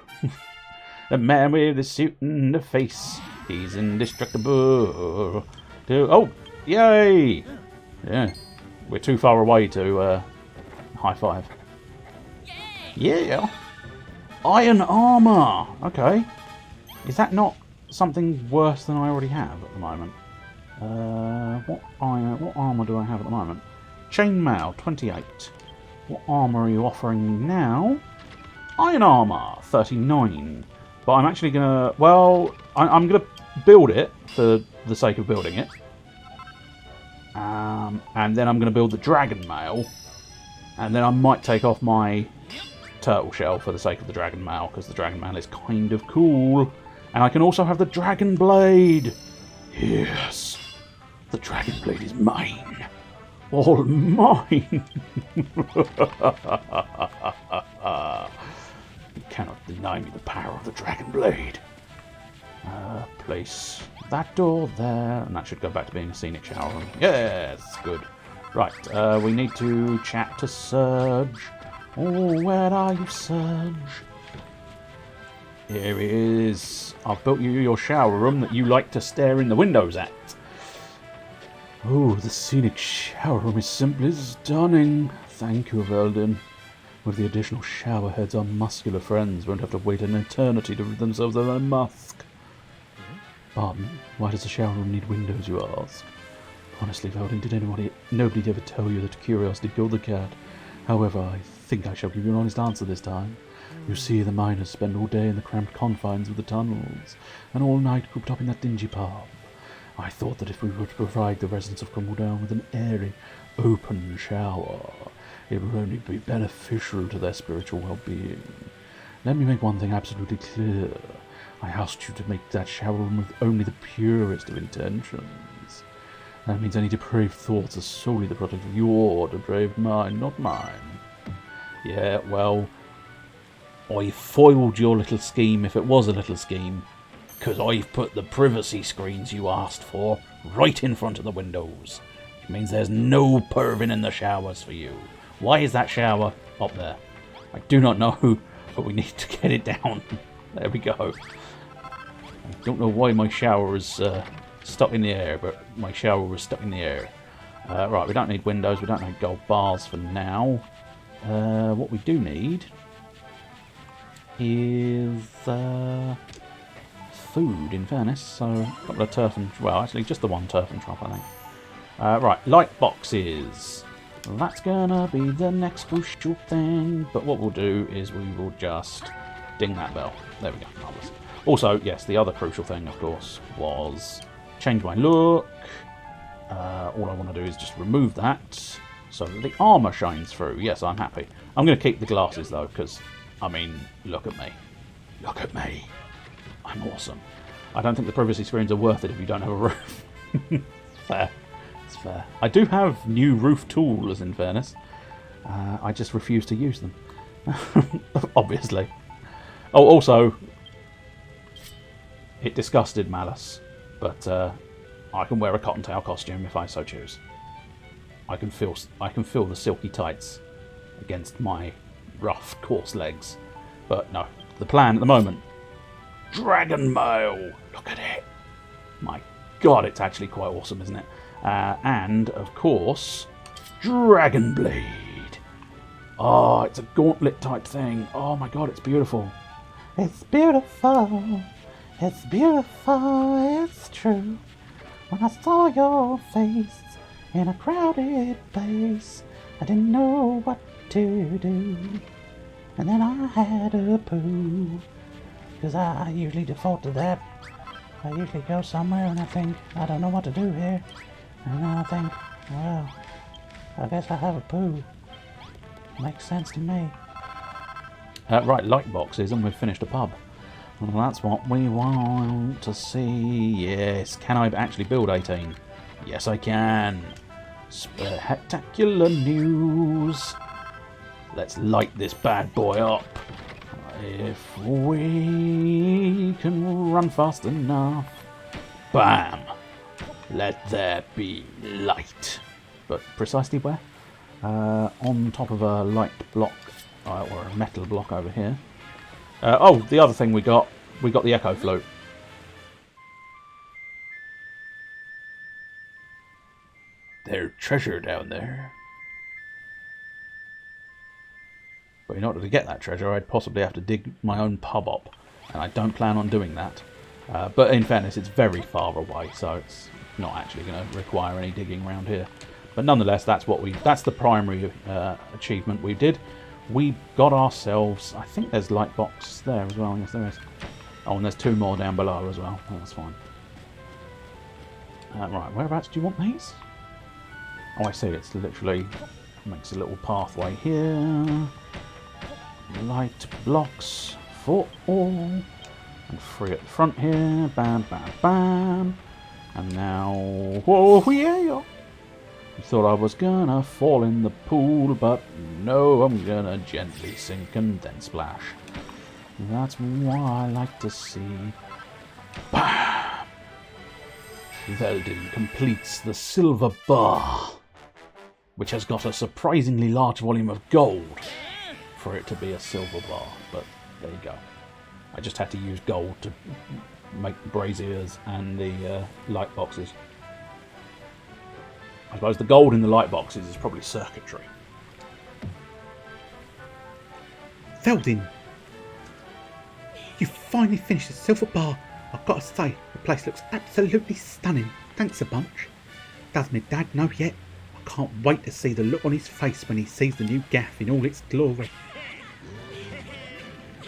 The man with the suit and the face, he's indestructible. Oh, yay! Yeah, we're too far away to high five. Yeah! Iron armour! Okay. Is that not something worse than I already have at the moment? What armour do I have at the moment? Chainmail, 28. What armour are you offering now? Iron armour, 39. But I'm actually going to... Well, I'm going to build it for the sake of building it. And then I'm going to build the dragon mail. And then I might take off my turtle shell for the sake of the dragon mail, because the dragon mail is kind of cool. And I can also have the dragon blade. Yes. The dragon blade is mine. All mine. You cannot deny me the power of the dragon blade. Place that door there, and that should go back to being a scenic shower room. Yes, good. Right, we need to chat to Surge. Oh, where are you, Surge? Here he is. I've built you your shower room that you like to stare in the windows at. Oh, the scenic shower room is simply stunning. Thank you, Veldin. With the additional shower heads, our muscular friends won't have to wait an eternity to rid themselves of their musk. Pardon, why does the shower room need windows, you ask? Honestly, Veldin, did nobody ever tell you that curiosity killed the cat? However, I think I shall give you an honest answer this time. You see, the miners spend all day in the cramped confines of the tunnels, and all night cooped up in that dingy pub. I thought that if we were to provide the residents of Crumbledown with an airy, open shower, it would only be beneficial to their spiritual well-being. Let me make one thing absolutely clear. I asked you to make that shower room with only the purest of intentions. That means any depraved thoughts are solely the product of your depraved mind, not mine. Yeah, well, I foiled your little scheme if it was a little scheme, because I've put the privacy screens you asked for right in front of the windows. It means there's no perving in the showers for you. Why is that shower up there? I do not know, but we need to get it down. There we go. I don't know why my shower is stuck in the air, but my shower was stuck in the air. Right, we don't need windows, we don't need gold bars for now. What we do need is food, in fairness. So a couple of turf and, well, actually just the one turf and trap, I think. Right, light boxes. That's gonna be the next crucial thing. But what we'll do is we will just ding that bell. There we go. Marvelous. Also, yes, the other crucial thing, of course, was change my look. All I want to do is just remove that so that the armour shines through. Yes, I'm happy. I'm going to keep the glasses, though, because, I mean, look at me. Look at me. I'm awesome. I don't think the privacy screens are worth it if you don't have a roof. Fair. It's fair. I do have new roof tools, in fairness. I just refuse to use them. Obviously. Oh, also, it disgusted Malice, but I can wear a cottontail costume if I so choose. I can feel the silky tights against my rough, coarse legs. But no, the plan at the moment, dragon mail. Look at it. My God, it's actually quite awesome, isn't it? And of course, dragon blade. Oh, it's a gauntlet type thing. Oh my God, it's beautiful. It's beautiful. It's beautiful. It's true. When I saw your face in a crowded place, I didn't know what to do. And then I had a poo. Because I usually default to that. I usually go somewhere and I think, I don't know what to do here. And then I think, well, I guess I have a poo. Makes sense to me. Right, light boxes, and we've finished a pub. Well, that's what we want to see. Yes, can I actually build 18? Yes, I can. Spectacular news. Let's light this bad boy up. If we can run fast enough. Bam! Let there be light. But precisely where? On top of a light block, or a metal block over here. Oh, the other thing we got the echo float. There's treasure down there. But in order to get that treasure, I'd possibly have to dig my own pub up, and I don't plan on doing that. But in fairness, it's very far away, so it's not actually going to require any digging around here. But nonetheless, that's the primary achievement we did. We got ourselves, I think there's light box there as well. Yes, there is. Oh, and there's 2 more down below as well. Oh, that's fine. Right, whereabouts do you want these? Oh, I see. It's literally makes a little pathway here. Light blocks for all. And 3 at the front here. Bam, bam, bam. And now, whoa, yeah. I thought I was gonna fall in the pool, but no, I'm gonna gently sink and then splash. That's what I like to see. Bam! Veldin completes the silver bar, which has got a surprisingly large volume of gold for it to be a silver bar, but there you go. I just had to use gold to make the braziers and the light boxes. I suppose the gold in the light boxes is probably circuitry. Veldin, you finally finished the silver bar. I've got to say, the place looks absolutely stunning. Thanks a bunch. Does my dad know yet? I can't wait to see the look on his face when he sees the new gaff in all its glory.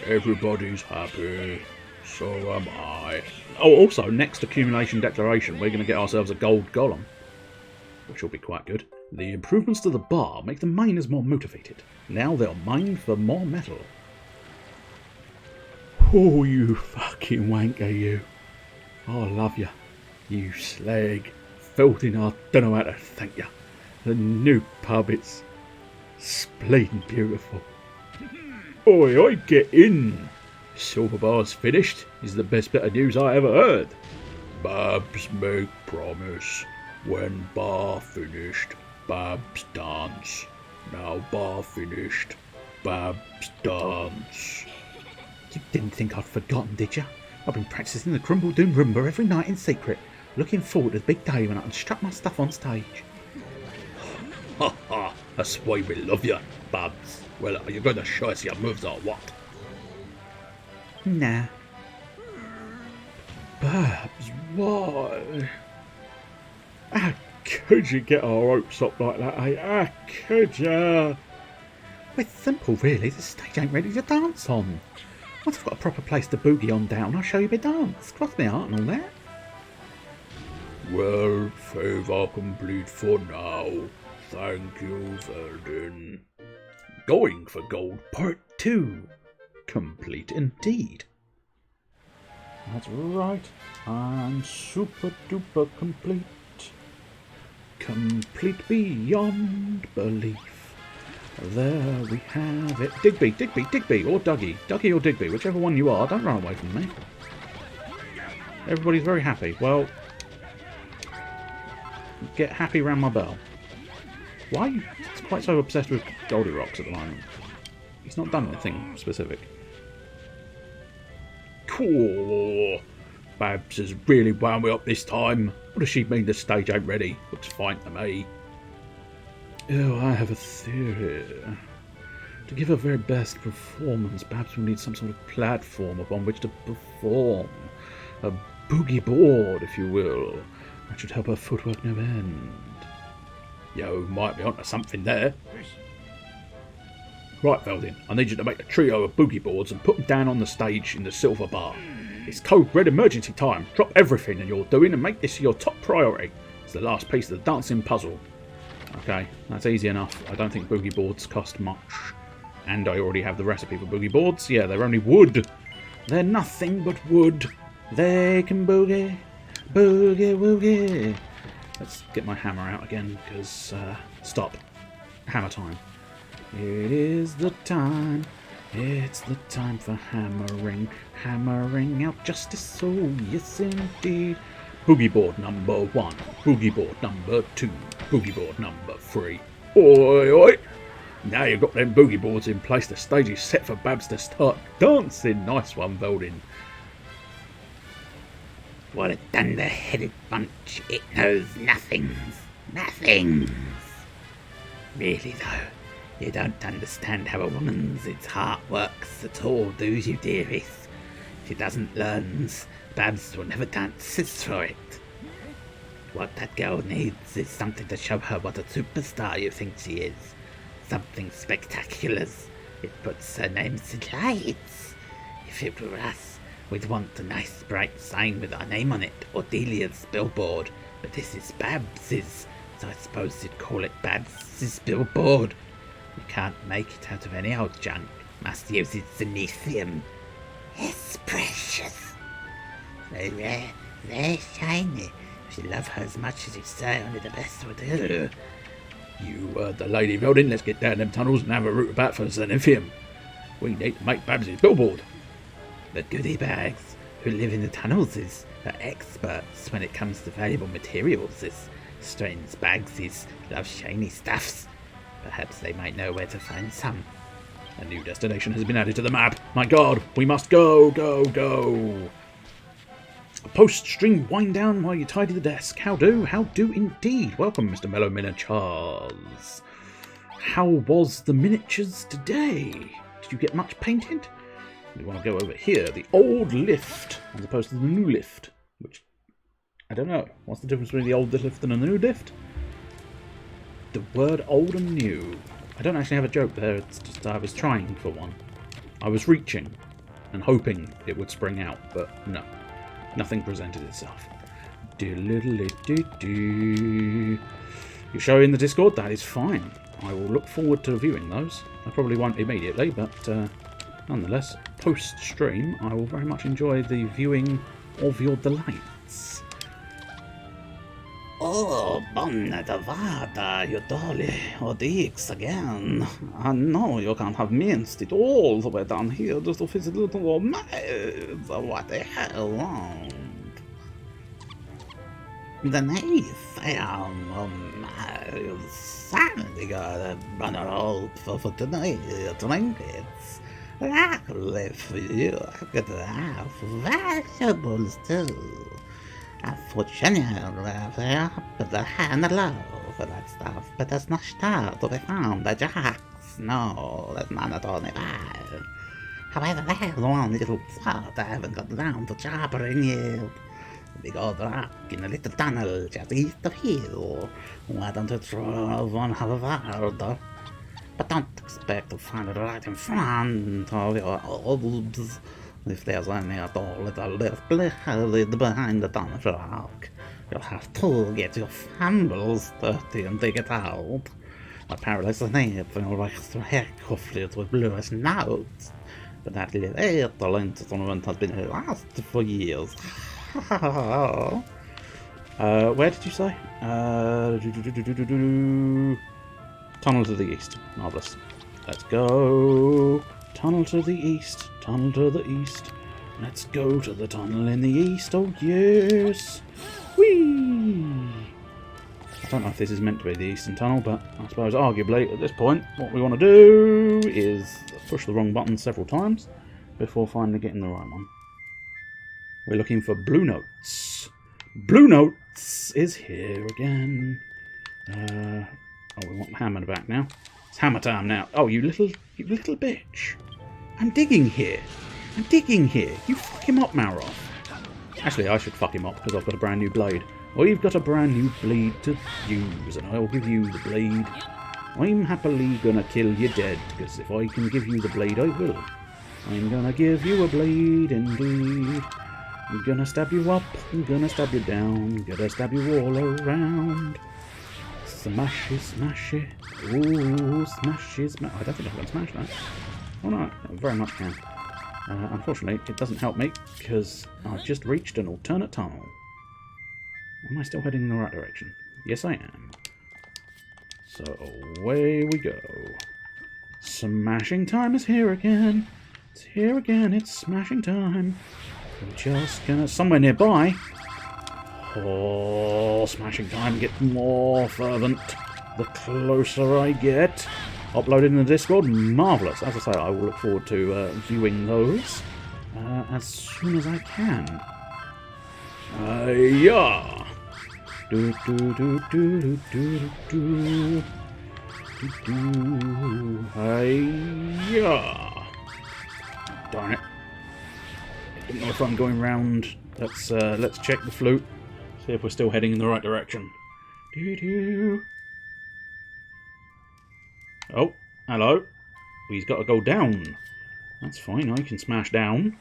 Everybody's happy. So am I. Oh, also, next accumulation declaration, we're going to get ourselves a gold golem, which will be quite good. The improvements to the bar make the miners more motivated. Now they'll mine for more metal. Oh, you fucking wanker, you. I love you. You slag. Filthy, I don't know how to thank you. The new pub, it's splendid beautiful. Oi, oi, get in. Silver bar's finished is the best bit of news I ever heard. Babs make promise. When bar finished, Babs dance. Now bar finished, Babs dance. You didn't think I'd forgotten, did you? I've been practising the Crumble Doom Rumba every night in secret, looking forward to the big day when I can strut my stuff on stage. Ha ha, that's why we love you, Babs. Well, are you going to show us your moves or what? Nah. Babs, why? How could you get our hopes up like that, eh? How could you? Well, it's simple, really. The stage ain't ready to dance on. Once I've got a proper place to boogie on down, I'll show you my dance. Cross my heart and all that. Well, favour complete for now. Thank you, Veldin. Going for gold part 2. Complete indeed. That's right. I'm super duper complete. Complete beyond belief. There we have it. Digby, Digby, Digby, or Dougie. Dougie or Digby, whichever one you are, don't run away from me. Everybody's very happy. Well, get happy round my bell. Why are you quite so obsessed with Goldie Rocks at the moment? He's not done anything specific. Cool. Babs has really wound me up this time. What does she mean the stage ain't ready? Looks fine to me. Oh, I have a theory. To give her very best performance, Babs will need some sort of platform upon which to perform. A boogie board, if you will. That should help her footwork no end. Yo, might be onto something there. Right, Veldin, I need you to make a trio of boogie boards and put them down on the stage in the silver bar. It's code red emergency time. Drop everything that you're doing and make this your top priority. It's the last piece of the dancing puzzle. Okay, that's easy enough. I don't think boogie boards cost much. And I already have the recipe for boogie boards. Yeah, they're only wood. They're nothing but wood. They can boogie, boogie, woogie. Let's get my hammer out again, because, stop. Hammer time. It is the time. It's the time for hammering. Hammering out justice, oh yes indeed. Boogie board number 1. Boogie board number 2. Boogie board number 3. Oi, oi! Now you've got them boogie boards in place, the stage is set for Babs to start dancing. Nice one, Veldin. What a thunder-headed bunch. It knows nothings. Nothings. Really, though, you don't understand how a woman's its heart works at all, do you, dearest? She doesn't learn. Babs will never dances for it. What that girl needs is something to show her what a superstar you think she is. Something spectacular. It puts her name to lights. If it were us, we'd want a nice bright sign with our name on it, or Delia's billboard. But this is Babs's, so I suppose you'd call it Babs's billboard. You can't make it out of any old junk. Must use its zenithium. It's precious. Very rare, very shiny. If you love her as much as you say, only the best will do. You heard the lady, Veldin. Let's get down them tunnels and have a route about for zenithium. We need to make Babs's billboard. The goodie bags. who live in the tunnels are experts when it comes to valuable materials. This strange Bagsies love shiny stuffs. Perhaps they might know where to find some. A new destination has been added to the map. My god, we must go, go, go. A post-stream wind down while you tidy the desk. How do indeed. Welcome, Mr. Mellow Miniatures. How was the miniatures today? Did you get much painted? We want to go over here, the old lift, as opposed to the new lift, which, I don't know. What's the difference between the old lift and a new lift? The word old and new. I don't actually have a joke there, it's just I was trying for one. I was reaching and hoping it would spring out, but no. Nothing presented itself. You show in the Discord? That is fine. I will look forward to viewing those. I probably won't immediately, but nonetheless, post-stream, I will very much enjoy the viewing of your delights. Oh, Bonanza, you dolly, or Dix again. No, you can't have minced it all the way down here just to visit little old maids. What the hell wrong? The nice Sandy got a banner out for tonight, trinkets. Luckily for you, I could have vegetables too. Unfortunately, the hand low for that stuff, but there's no star to be found by Jacks. No, that's not at all nearby. However, there's one little spot I haven't got down to jabbering yet. A big old rock in a little tunnel just east of here. Why don't you try one hard? But don't expect to find it right in front of your orbs. If there's only a little left behind the tunnel rock, you'll have to get your fumbles dirty and dig it out. Apparently it's an apron with haircuffs with bluish notes, but that little instrument has been lost for years. Where did you say? Tunnel to the east. Marvellous. Let's go. Tunnel to the east. Tunnel to the east. Let's go to the tunnel in the east. Oh, yes. Whee! I don't know if this is meant to be the eastern tunnel, but I suppose arguably at this point what we want to do is push the wrong button several times before finally getting the right one. We're looking for Blue Notes. Blue Notes is here again. We want Hammer back now. It's hammer time now. Oh, you little bitch. I'm digging here. You fuck him up, Malroth. Actually, I should fuck him up because I've got a brand new blade. We've got a brand new blade to use, and I'll give you the blade. I'm happily gonna kill you dead, because if I can give you the blade, I will. I'm gonna give you a blade, indeed. I'm gonna stab you up, I'm gonna stab you down, gonna stab you all around. Smash it, smash it. Ooh, smash it, smash. I don't think I can smash that. Oh no, I very much can. Unfortunately, it doesn't help me because I've just reached an alternate tunnel. Am I still heading in the right direction? Yes, I am. So away we go. Smashing time is here again. It's here again. It's smashing time. We're just gonna somewhere nearby. Oh, smashing time gets more fervent the closer I get. Uploaded in the Discord, marvellous. As I say, I will look forward to viewing those as soon as I can. Yeah. Do do do do do do do do. Yeah. Darn it! I don't know if I'm going round. Let's check the flute. See if we're still heading in the right direction. Do-do. Oh, hello. He's got to go down. That's fine. I can smash down.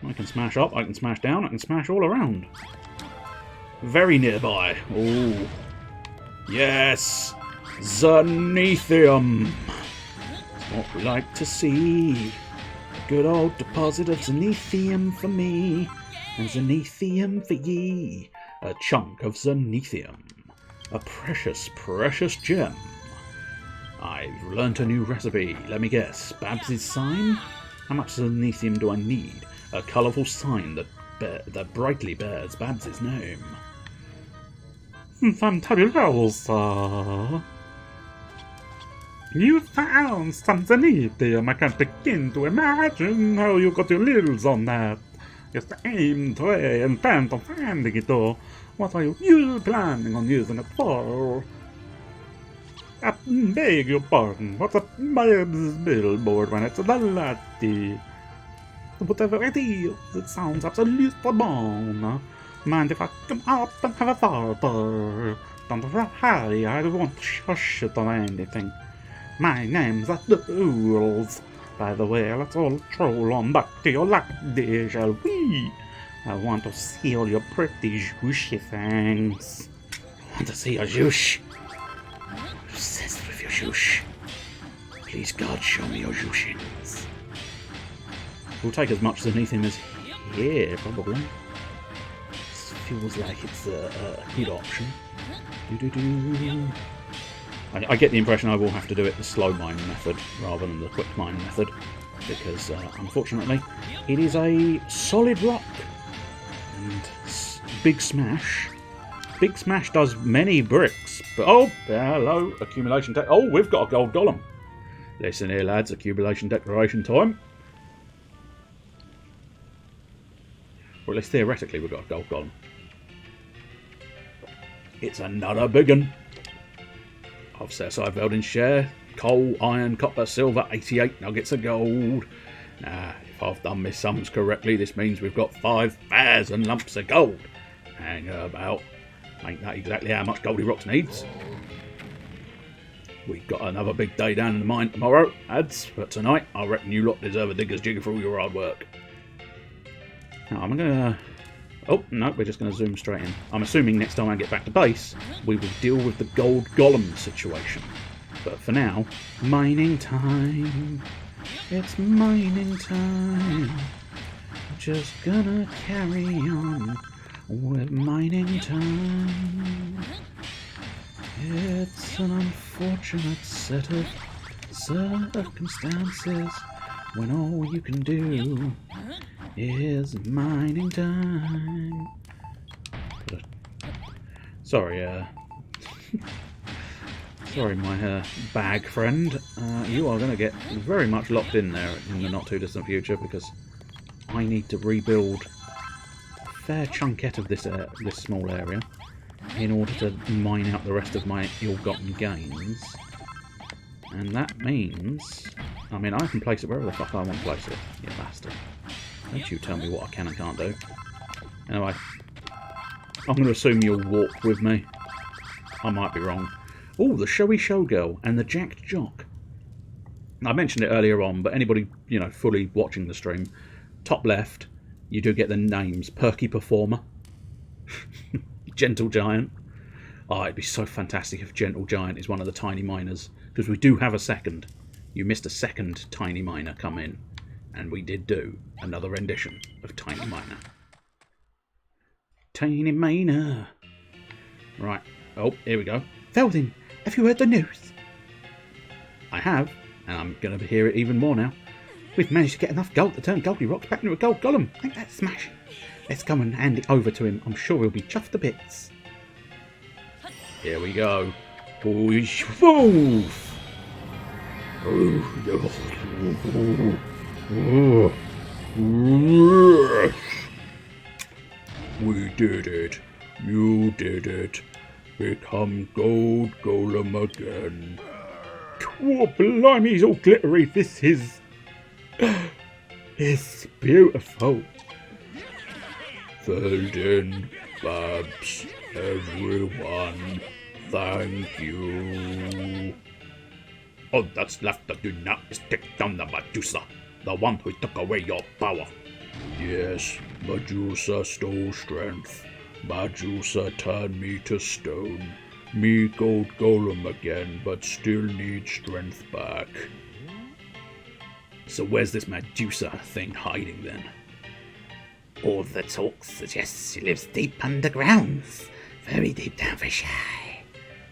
I can smash up. I can smash down. I can smash all around. Very nearby. Oh. Yes. Zenithium. What we like to see. Good old deposit of zenithium for me. And zenithium for ye. A chunk of zenithium. A precious, precious gem. I've learnt a new recipe. Let me guess. Babs's sign? How much zenithium do I need? a colourful sign that brightly bears Babs' name. Fantabulosa! You found something neat there. I can't begin to imagine how you got your lids on that. Just aim, tray, and plan on finding it all. What are you planning on using it for? I beg your pardon. What's a Babs billboard when it's a latte? Whatever it is, it sounds absolutely bon. Mind if I come up and have a farter? Don't hurry, I don't want to shush it or anything. My name's at the rules. By the way, let's all troll on back to your latte, shall we? I want to see all your pretty zhooshy things. Want to see your zhoosh? Obsessed with your zhoosh. Please, God, show me your zhooshings. We'll take as much Zenithim as here, probably. This feels like it's a good option. I get the impression I will have to do it the slow mine method rather than the quick mine method, because unfortunately it is a solid rock. And Big Smash. Big Smash does many bricks, but oh, hello, accumulation deck. Oh, we've got a gold golem. Listen here, lads, accumulation declaration time. Or at least theoretically we've got a gold golem. It's another big one. I've set aside Veldin's share. Coal, iron, copper, silver, 88 nuggets of gold. Now, if I've done my sums correctly, this means we've got 5,000 lumps of gold. Hang about. Ain't that exactly how much Goldie Rocks needs? We've got another big day down in the mine tomorrow, lads. But tonight, I reckon you lot deserve a digger's jig for all your hard work. Now, I'm gonna... Oh, no, we're just going to zoom straight in. I'm assuming next time I get back to base, we will deal with the gold golem situation. But for now, mining time. It's mining time. Just gonna carry on with mining time. It's an unfortunate set of circumstances when all you can do is mining time. Sorry, sorry, my bag friend. You are going to get very much locked in there in the not too distant future, because I need to rebuild a fair chunkette of this small area in order to mine out the rest of my ill-gotten gains. And that means, I mean, I can place it wherever the fuck I want to place it, you bastard. Don't you tell me what I can and can't do. Anyway, I'm going to assume you'll walk with me. I might be wrong. Oh, the showy showgirl and the jacked jock. I mentioned it earlier on, but anybody, you know, fully watching the stream, top left, you do get the names. Perky Performer. Gentle Giant. Oh, it'd be so fantastic if Gentle Giant is one of the tiny miners, because we do have a second. You missed a second tiny miner come in. And we did do another rendition of Tiny Miner. Tiny Miner. Right. Oh, here we go. Veldin, have you heard the news? I have, and I'm going to hear it even more now. We've managed to get enough gold to turn Goldie Rocks back into a gold golem. Ain't that smashing? Let's go and hand it over to him. I'm sure he'll be chuffed to bits. Here we go. Woof! We did it. You did it. Become gold golem again. Oh, blimey, he's all glittery. This is... It's beautiful. Veldin, Babs, everyone, thank you. All that's left to do now is take down the Medusa, the one who took away your power. Yes, Medusa stole strength. Medusa turned me to stone. Me gold golem again, but still need strength back. So where's this Medusa thing hiding then? All the talk suggests she lives deep underground, very deep down for shy.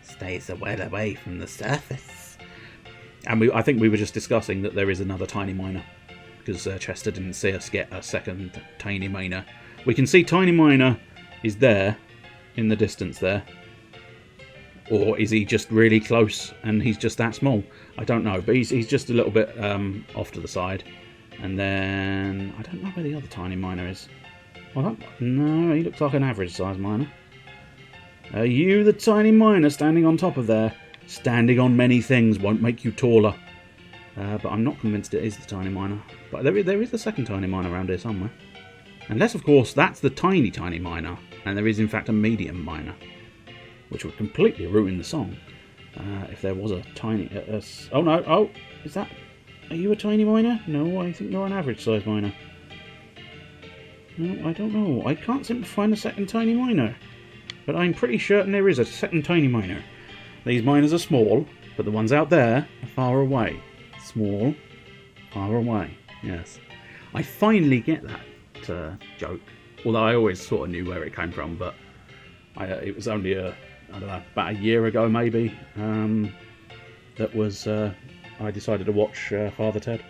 Stays well away from the surface. And I think we were just discussing that there is another tiny miner because Chester didn't see us get a second Tiny Miner. We can see Tiny Miner is there in the distance there. Or is he just really close and he's just that small? I don't know, but he's just a little bit off to the side. And then I don't know where the other Tiny Miner is. Well, no, he looks like an average size miner. Are you the Tiny Miner standing on top of there? Standing on many things won't make you taller. But I'm not convinced it is the Tiny Miner. But there is a second Tiny Miner around here somewhere. Unless, of course, that's the Tiny Miner, and there is in fact a Medium Miner. Which would completely ruin the song. If there was a tiny... oh no, oh, is that... Are you a Tiny Miner? No, I think you're an average size miner. No, I don't know. I can't seem to find a second Tiny Miner. But I'm pretty certain there is a second Tiny Miner. These miners are small, but the ones out there are far away. Small, far away. Yes. I finally get that joke. Although I always sort of knew where it came from, but it was only I don't know, about a year ago maybe, that was, I decided to watch Father Ted.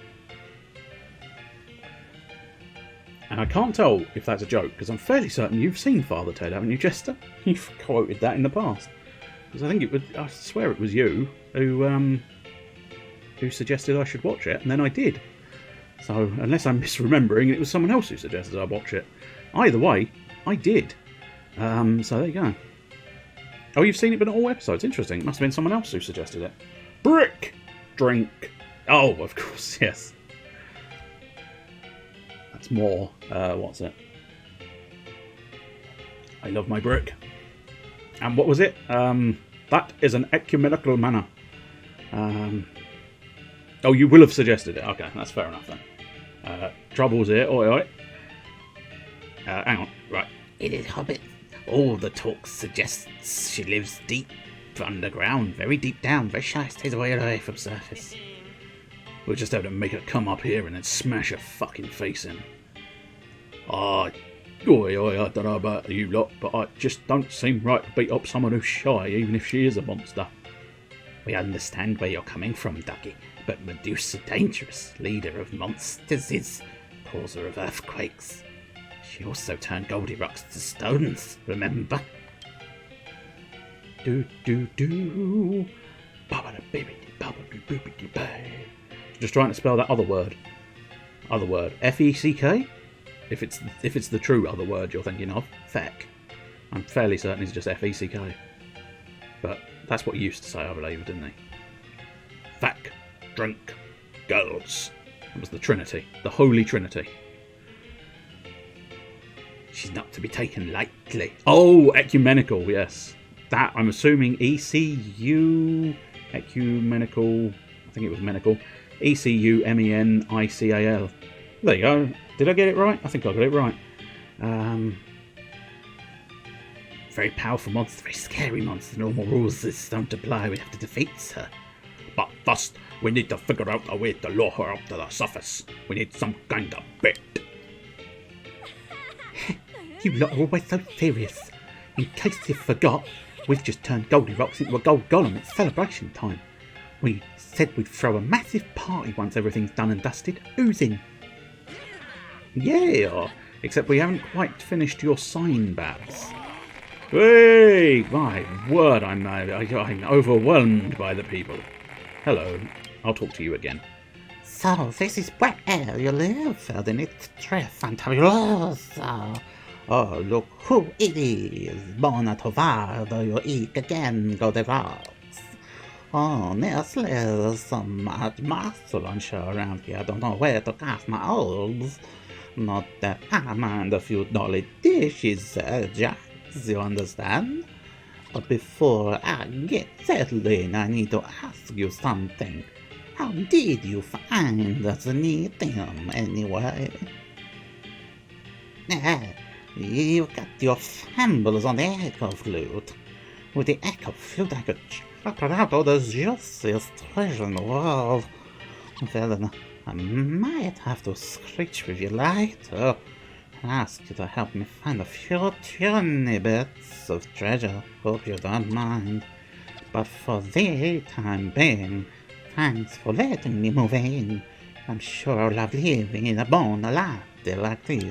And I can't tell if that's a joke, because I'm fairly certain you've seen Father Ted, haven't you, Chester? You've quoted that in the past. Because I think I swear it was you who suggested I should watch it, and then I did. So, unless I'm misremembering, it was someone else who suggested I watch it. Either way, I did. So there you go. Oh, you've seen it but not all episodes. Interesting. It must have been someone else who suggested it. Brick! Drink. Oh, of course, yes. That's more, what's it? I love my brick. And what was it? That is an ecumenical manner. Oh, you will have suggested it. Okay, that's fair enough then. Trouble's here. Oi, oi. Hang on. Right. It is Hobbit. All the talk suggests she lives deep underground, very deep down, very shy, stays away from surface. We'll just have to make her come up here and then smash her fucking face in. Oi, I don't know about you lot, but I just don't seem right to beat up someone who's shy, even if she is a monster. We understand where you're coming from, Ducky, but Medusa dangerous, leader of monsters, is causer of earthquakes. She also turned Goldie Rocks to stones, remember? Just trying to spell that other word. Other word. F-E-C-K? If it's the true other word you're thinking of. Feck. I'm fairly certain it's just F-E-C-K. But that's what he used to say, I believe, didn't he? Feck. Drink. Girls. That was the Trinity. The Holy Trinity. She's not to be taken lightly. Oh, ecumenical, yes. That, I'm assuming, E-C-U... Ecumenical... I think it was menical. E-C-U-M-E-N-I-C-A-L. There you go. Did I get it right? I think I got it right. Very powerful monster, very scary monster. Normal rules don't apply. We have to defeat her. But first, we need to figure out a way to lure her up to the surface. We need some kind of bait. You lot are always so serious. In case you forgot, we've just turned Goldie Rocks into a gold golem. It's celebration time. We said we'd throw a massive party once everything's done and dusted. Who's in? Yeah, except we haven't quite finished your sign, Babs. Hey, my word, I'm overwhelmed by the people. Hello, I'll talk to you again. So, this is where you live, and it's tre fantabuloso. Oh, look who it is. Bona trovado, you eat again, Goldie Rocks. Oh, there's so much muscle on show around here. I don't know where to cast my oils. Not that I mind a few dolly dishes, Jax, you understand? But before I get settled in, I need to ask you something. How did you find the Unedited anyway? You got your fumbles on the echo flute. With the echo flute, I could chop out all the juiciest treasure in the world. Well, then, I might have to screech with you later and ask you to help me find a few tiny bits of treasure. Hope you don't mind. But for the time being, thanks for letting me move in. I'm sure I'll love living in a Bonanza like this.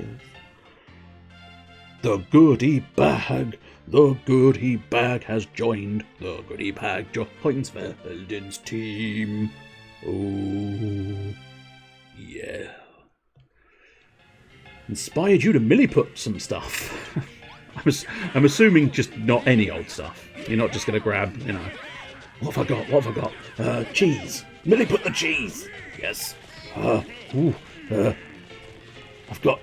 The goodie bag! The goodie bag has joined. The goodie bag joins Veldin's team. Oh, yeah. Inspired you to milliput some stuff. I'm assuming just not any old stuff. You're not just going to grab, you know... What have I got? Cheese. Milliput the cheese. Yes. I've got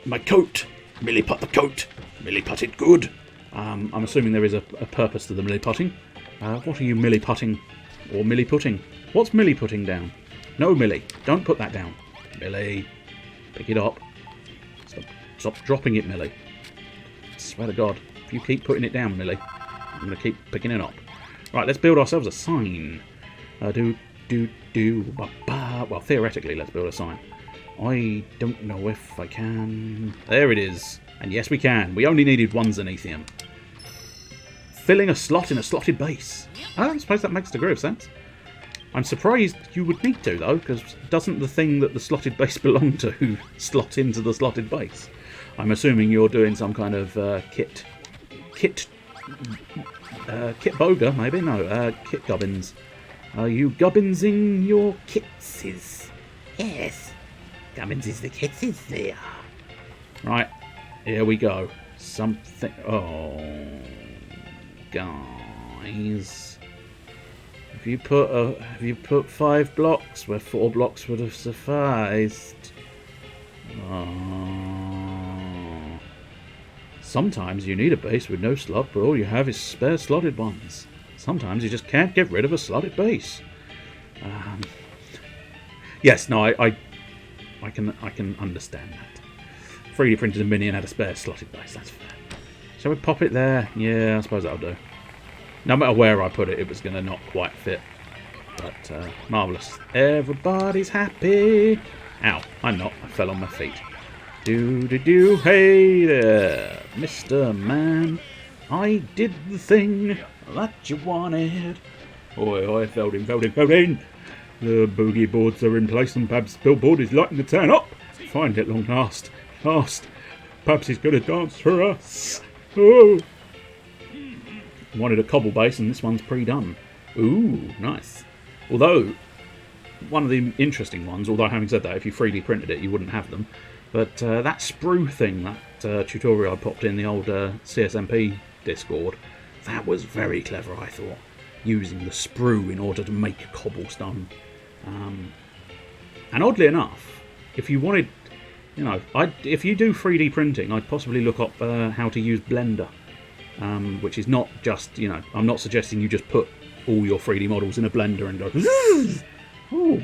my coat. Milliput the coat. Milliput it good. I'm assuming there is a purpose to the milliputting. What are you milliputting or milliputting? What's milliputting down? No, Millie. Don't put that down. Millie. Pick it up. Stop dropping it, Millie. I swear to God. If you keep putting it down, Millie, I'm going to keep picking it up. Right, let's build ourselves a sign. Well, theoretically, let's build a sign. I don't know if I can... There it is. And yes, we can. We only needed one Zenithium. Filling a slot in a slotted base. I suppose that makes a degree of sense. I'm surprised you would need to, though, because doesn't the thing that the slotted base belong to slot into the slotted base? I'm assuming you're doing some kind of kit boga, maybe? No, kit gubbins. Are you gubbinsing your kitses? Yes. Gubbins is the kitses there. Right, here we go. Something... Oh... Guys... Have you put 5 blocks where 4 blocks would have sufficed? Oh. Sometimes you need a base with no slot, but all you have is spare slotted ones. Sometimes you just can't get rid of a slotted base. Yes, no, I can understand that. 3D printed a mini and had a spare slotted base. That's fair. Shall we pop it there? Yeah, I suppose that'll do. No matter where I put it, it was going to not quite fit. But, marvellous. Everybody's happy. Ow, I'm not. I fell on my feet. Do-do-do. Hey there, Mr. Man. I did the thing that you wanted. Oi, oi, Veldin. The boogie boards are in place and Babs' billboard is lighting the town up. Find it long last. Babs is going to dance for us. Oh. Wanted a cobble base and this one's pre-done. Ooh, nice. Although, one of the interesting ones, although having said that, if you 3D printed it, you wouldn't have them. But that sprue thing, that tutorial I popped in the old CSMP Discord, that was very clever, I thought. Using the sprue in order to make cobblestone. And oddly enough, if you wanted, you know, if you do 3D printing, I'd possibly look up how to use Blender. Which is not just, you know, I'm not suggesting you just put all your 3D models in a blender and go, oh,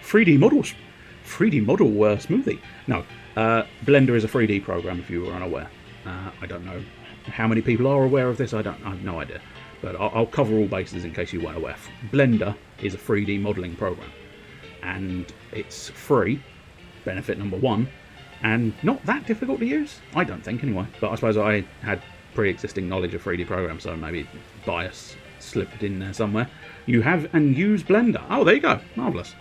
3D model smoothie. No, Blender is a 3D program if you were unaware. I don't know how many people are aware of this, I have no idea. But I'll cover all bases in case you weren't aware. Blender is a 3D modelling program. And it's free, benefit number one, and not that difficult to use. I don't think, anyway. But I suppose I had pre-existing knowledge of 3D programs, so maybe bias slipped in there somewhere. You have and use Blender. Oh, there you go. Marvellous.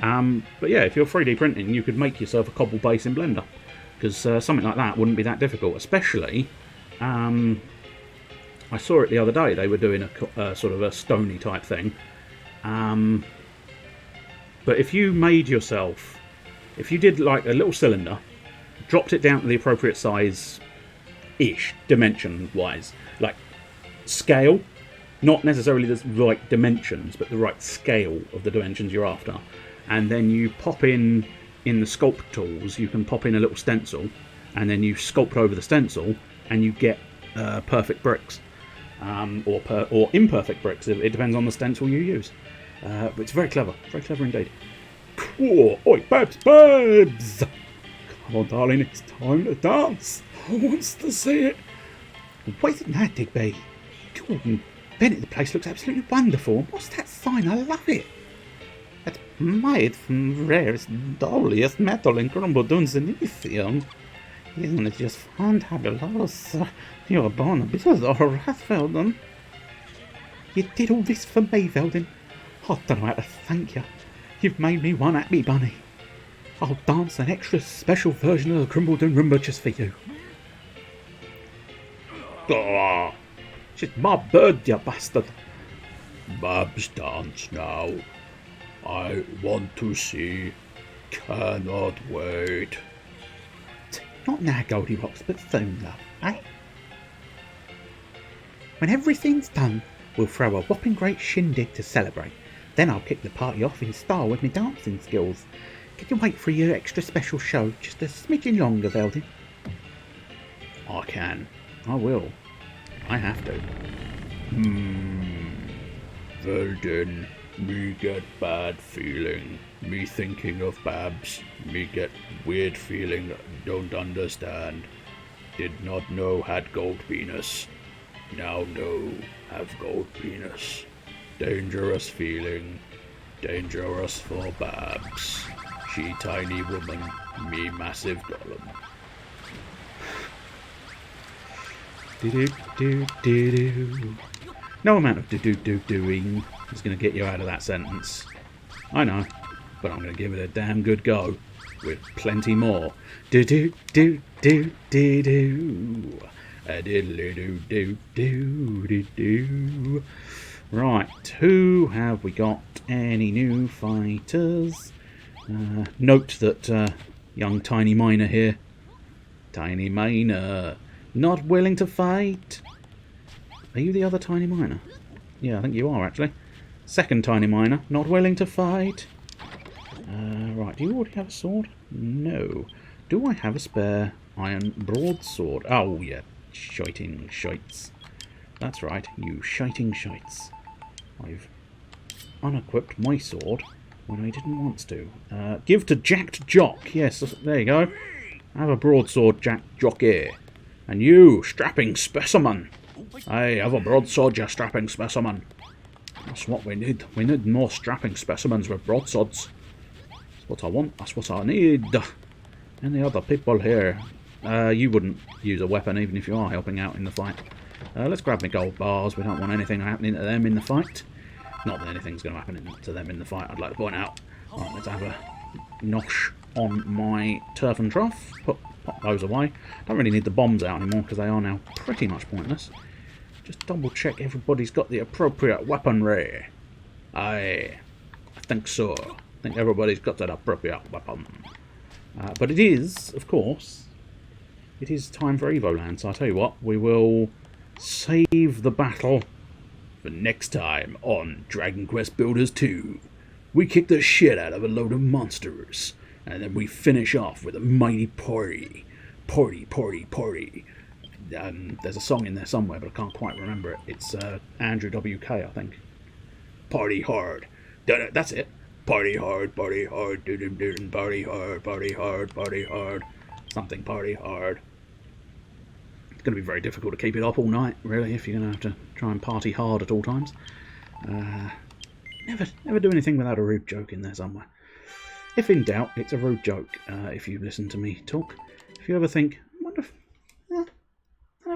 But yeah, if you're 3D printing, you could make yourself a cobble base in Blender. Because something like that wouldn't be that difficult. Especially, I saw it the other day. They were doing a sort of a stony type thing. But if you made yourself... If you did like a little cylinder, dropped it down to the appropriate size... ish, dimension-wise. Like, scale. Not necessarily the right dimensions, but the right scale of the dimensions you're after. And then you pop in the sculpt tools, you can pop in a little stencil, and then you sculpt over the stencil, and you get perfect bricks. Or imperfect bricks, it depends on the stencil you use. But it's very clever indeed. Cool. Oi, Babs! Come on, darling, it's time to dance. I wants to see it. What isn't that, Digby? Jordan, Bennett, the place looks absolutely wonderful. What's that sign? I love it. It's made from rarest, doliest metal in Grumbledun's Zenithium. Isn't it just fantabulous? You're born a bit of a wrath, Veldin. You did all this for me, Veldin. I don't know how to thank you. You've made me one happy bunny. I'll dance an extra special version of the Crumbledon Rumba just for you. Ah, She's my bird, you bastard. Babs dance now. I want to see. Cannot wait. Not now, Goldilocks, but soon, love, eh? When everything's done, we'll throw a whopping great shindig to celebrate. Then I'll kick the party off in style with my dancing skills. Can you wait for your extra special show just a smidgen longer, Veldin? I can. I will. I have to. Well then, me get bad feeling. Me thinking of Babs. Me get weird feeling. Don't understand. Did not know had gold penis. Now know have gold penis. Dangerous feeling. Dangerous for Babs. She tiny woman. Me massive golem. Do-do-do-do-do. No amount of do-do-do-doing is going to get you out of that sentence. I know, but I'm going to give it a damn good go, with plenty more. Do-do-do-do-do-do. A diddly-do-do-do-do-do. Right, who have we got? Any new fighters? Note that young Tiny Miner here. Tiny Miner, not willing to fight. Are you the other Tiny Miner? Yeah, I think you are actually. Second Tiny Miner, not willing to fight. Right, do you already have a sword? No. Do I have a spare iron broadsword? Oh, yeah, shiting shites. That's right, you shiting shites. I've unequipped my sword when I didn't want to. Give to Jacked Jock. Yes, there you go. Have a broadsword, Jacked Jock here. And you, strapping specimen. Hey, have a broadsword, you strapping specimen. That's what we need. We need more strapping specimens with broadswords. That's what I want. That's what I need. Any other people here? You wouldn't use a weapon even if you are helping out in the fight. Let's grab my gold bars. We don't want anything happening to them in the fight. Not that anything's going to happen to them in the fight, I'd like to point out. Right, let's have a nosh on my turf and trough. Pop those away. Don't really need the bombs out anymore because they are now pretty much pointless. Just double check everybody's got the appropriate weaponry. I think so. I think everybody's got that appropriate weapon. But it is, of course, it is time for Evoland. So I'll tell you what, we will save the battle for next time on Dragon Quest Builders 2. We kick the shit out of a load of monsters, and then we finish off with a mighty party. Party, party, party. There's a song in there somewhere, but I can't quite remember it. It's Andrew WK, I think. Party hard. That's it. Party hard, party hard, party hard, party hard, party hard. Something party hard. It's going to be very difficult to keep it up all night, really, if you're going to have to try and party hard at all times. Never do anything without a rude joke in there somewhere. If in doubt, it's a rude joke, if you listen to me talk. If you ever think, I wonder if... is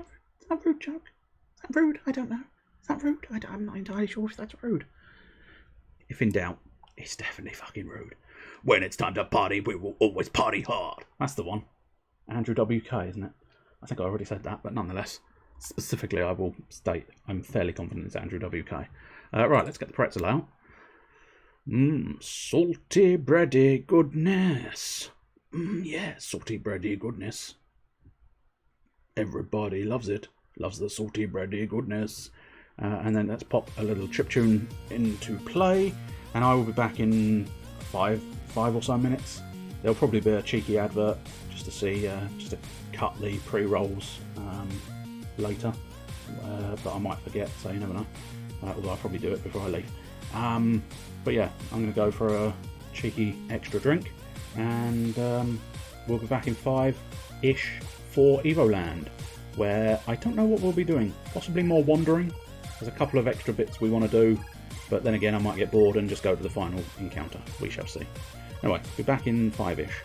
that a rude joke? Is that rude? I don't know. Is that rude? I'm not entirely sure if that's rude. If in doubt, it's definitely fucking rude. When it's time to party, we will always party hard. That's the one. Andrew WK, isn't it? I think I already said that, but nonetheless, specifically I will state I'm fairly confident it's Andrew WK. Right, let's get the pretzel out. Salty bready goodness. Yeah, salty bready goodness. Everybody loves it. Loves the salty bready goodness. And then let's pop a little chiptune into play. And I will be back in five or so minutes. There'll probably be a cheeky advert just to see, just to cut the pre-rolls later. But I might forget, so you never know. Although I'll probably do it before I leave. But yeah, I'm going to go for a cheeky extra drink. And we'll be back in 5-ish for Evoland, where I don't know what we'll be doing. Possibly more wandering. There's a couple of extra bits we want to do, but then again I might get bored and just go to the final encounter. We shall see. Anyway, be back in 5-ish.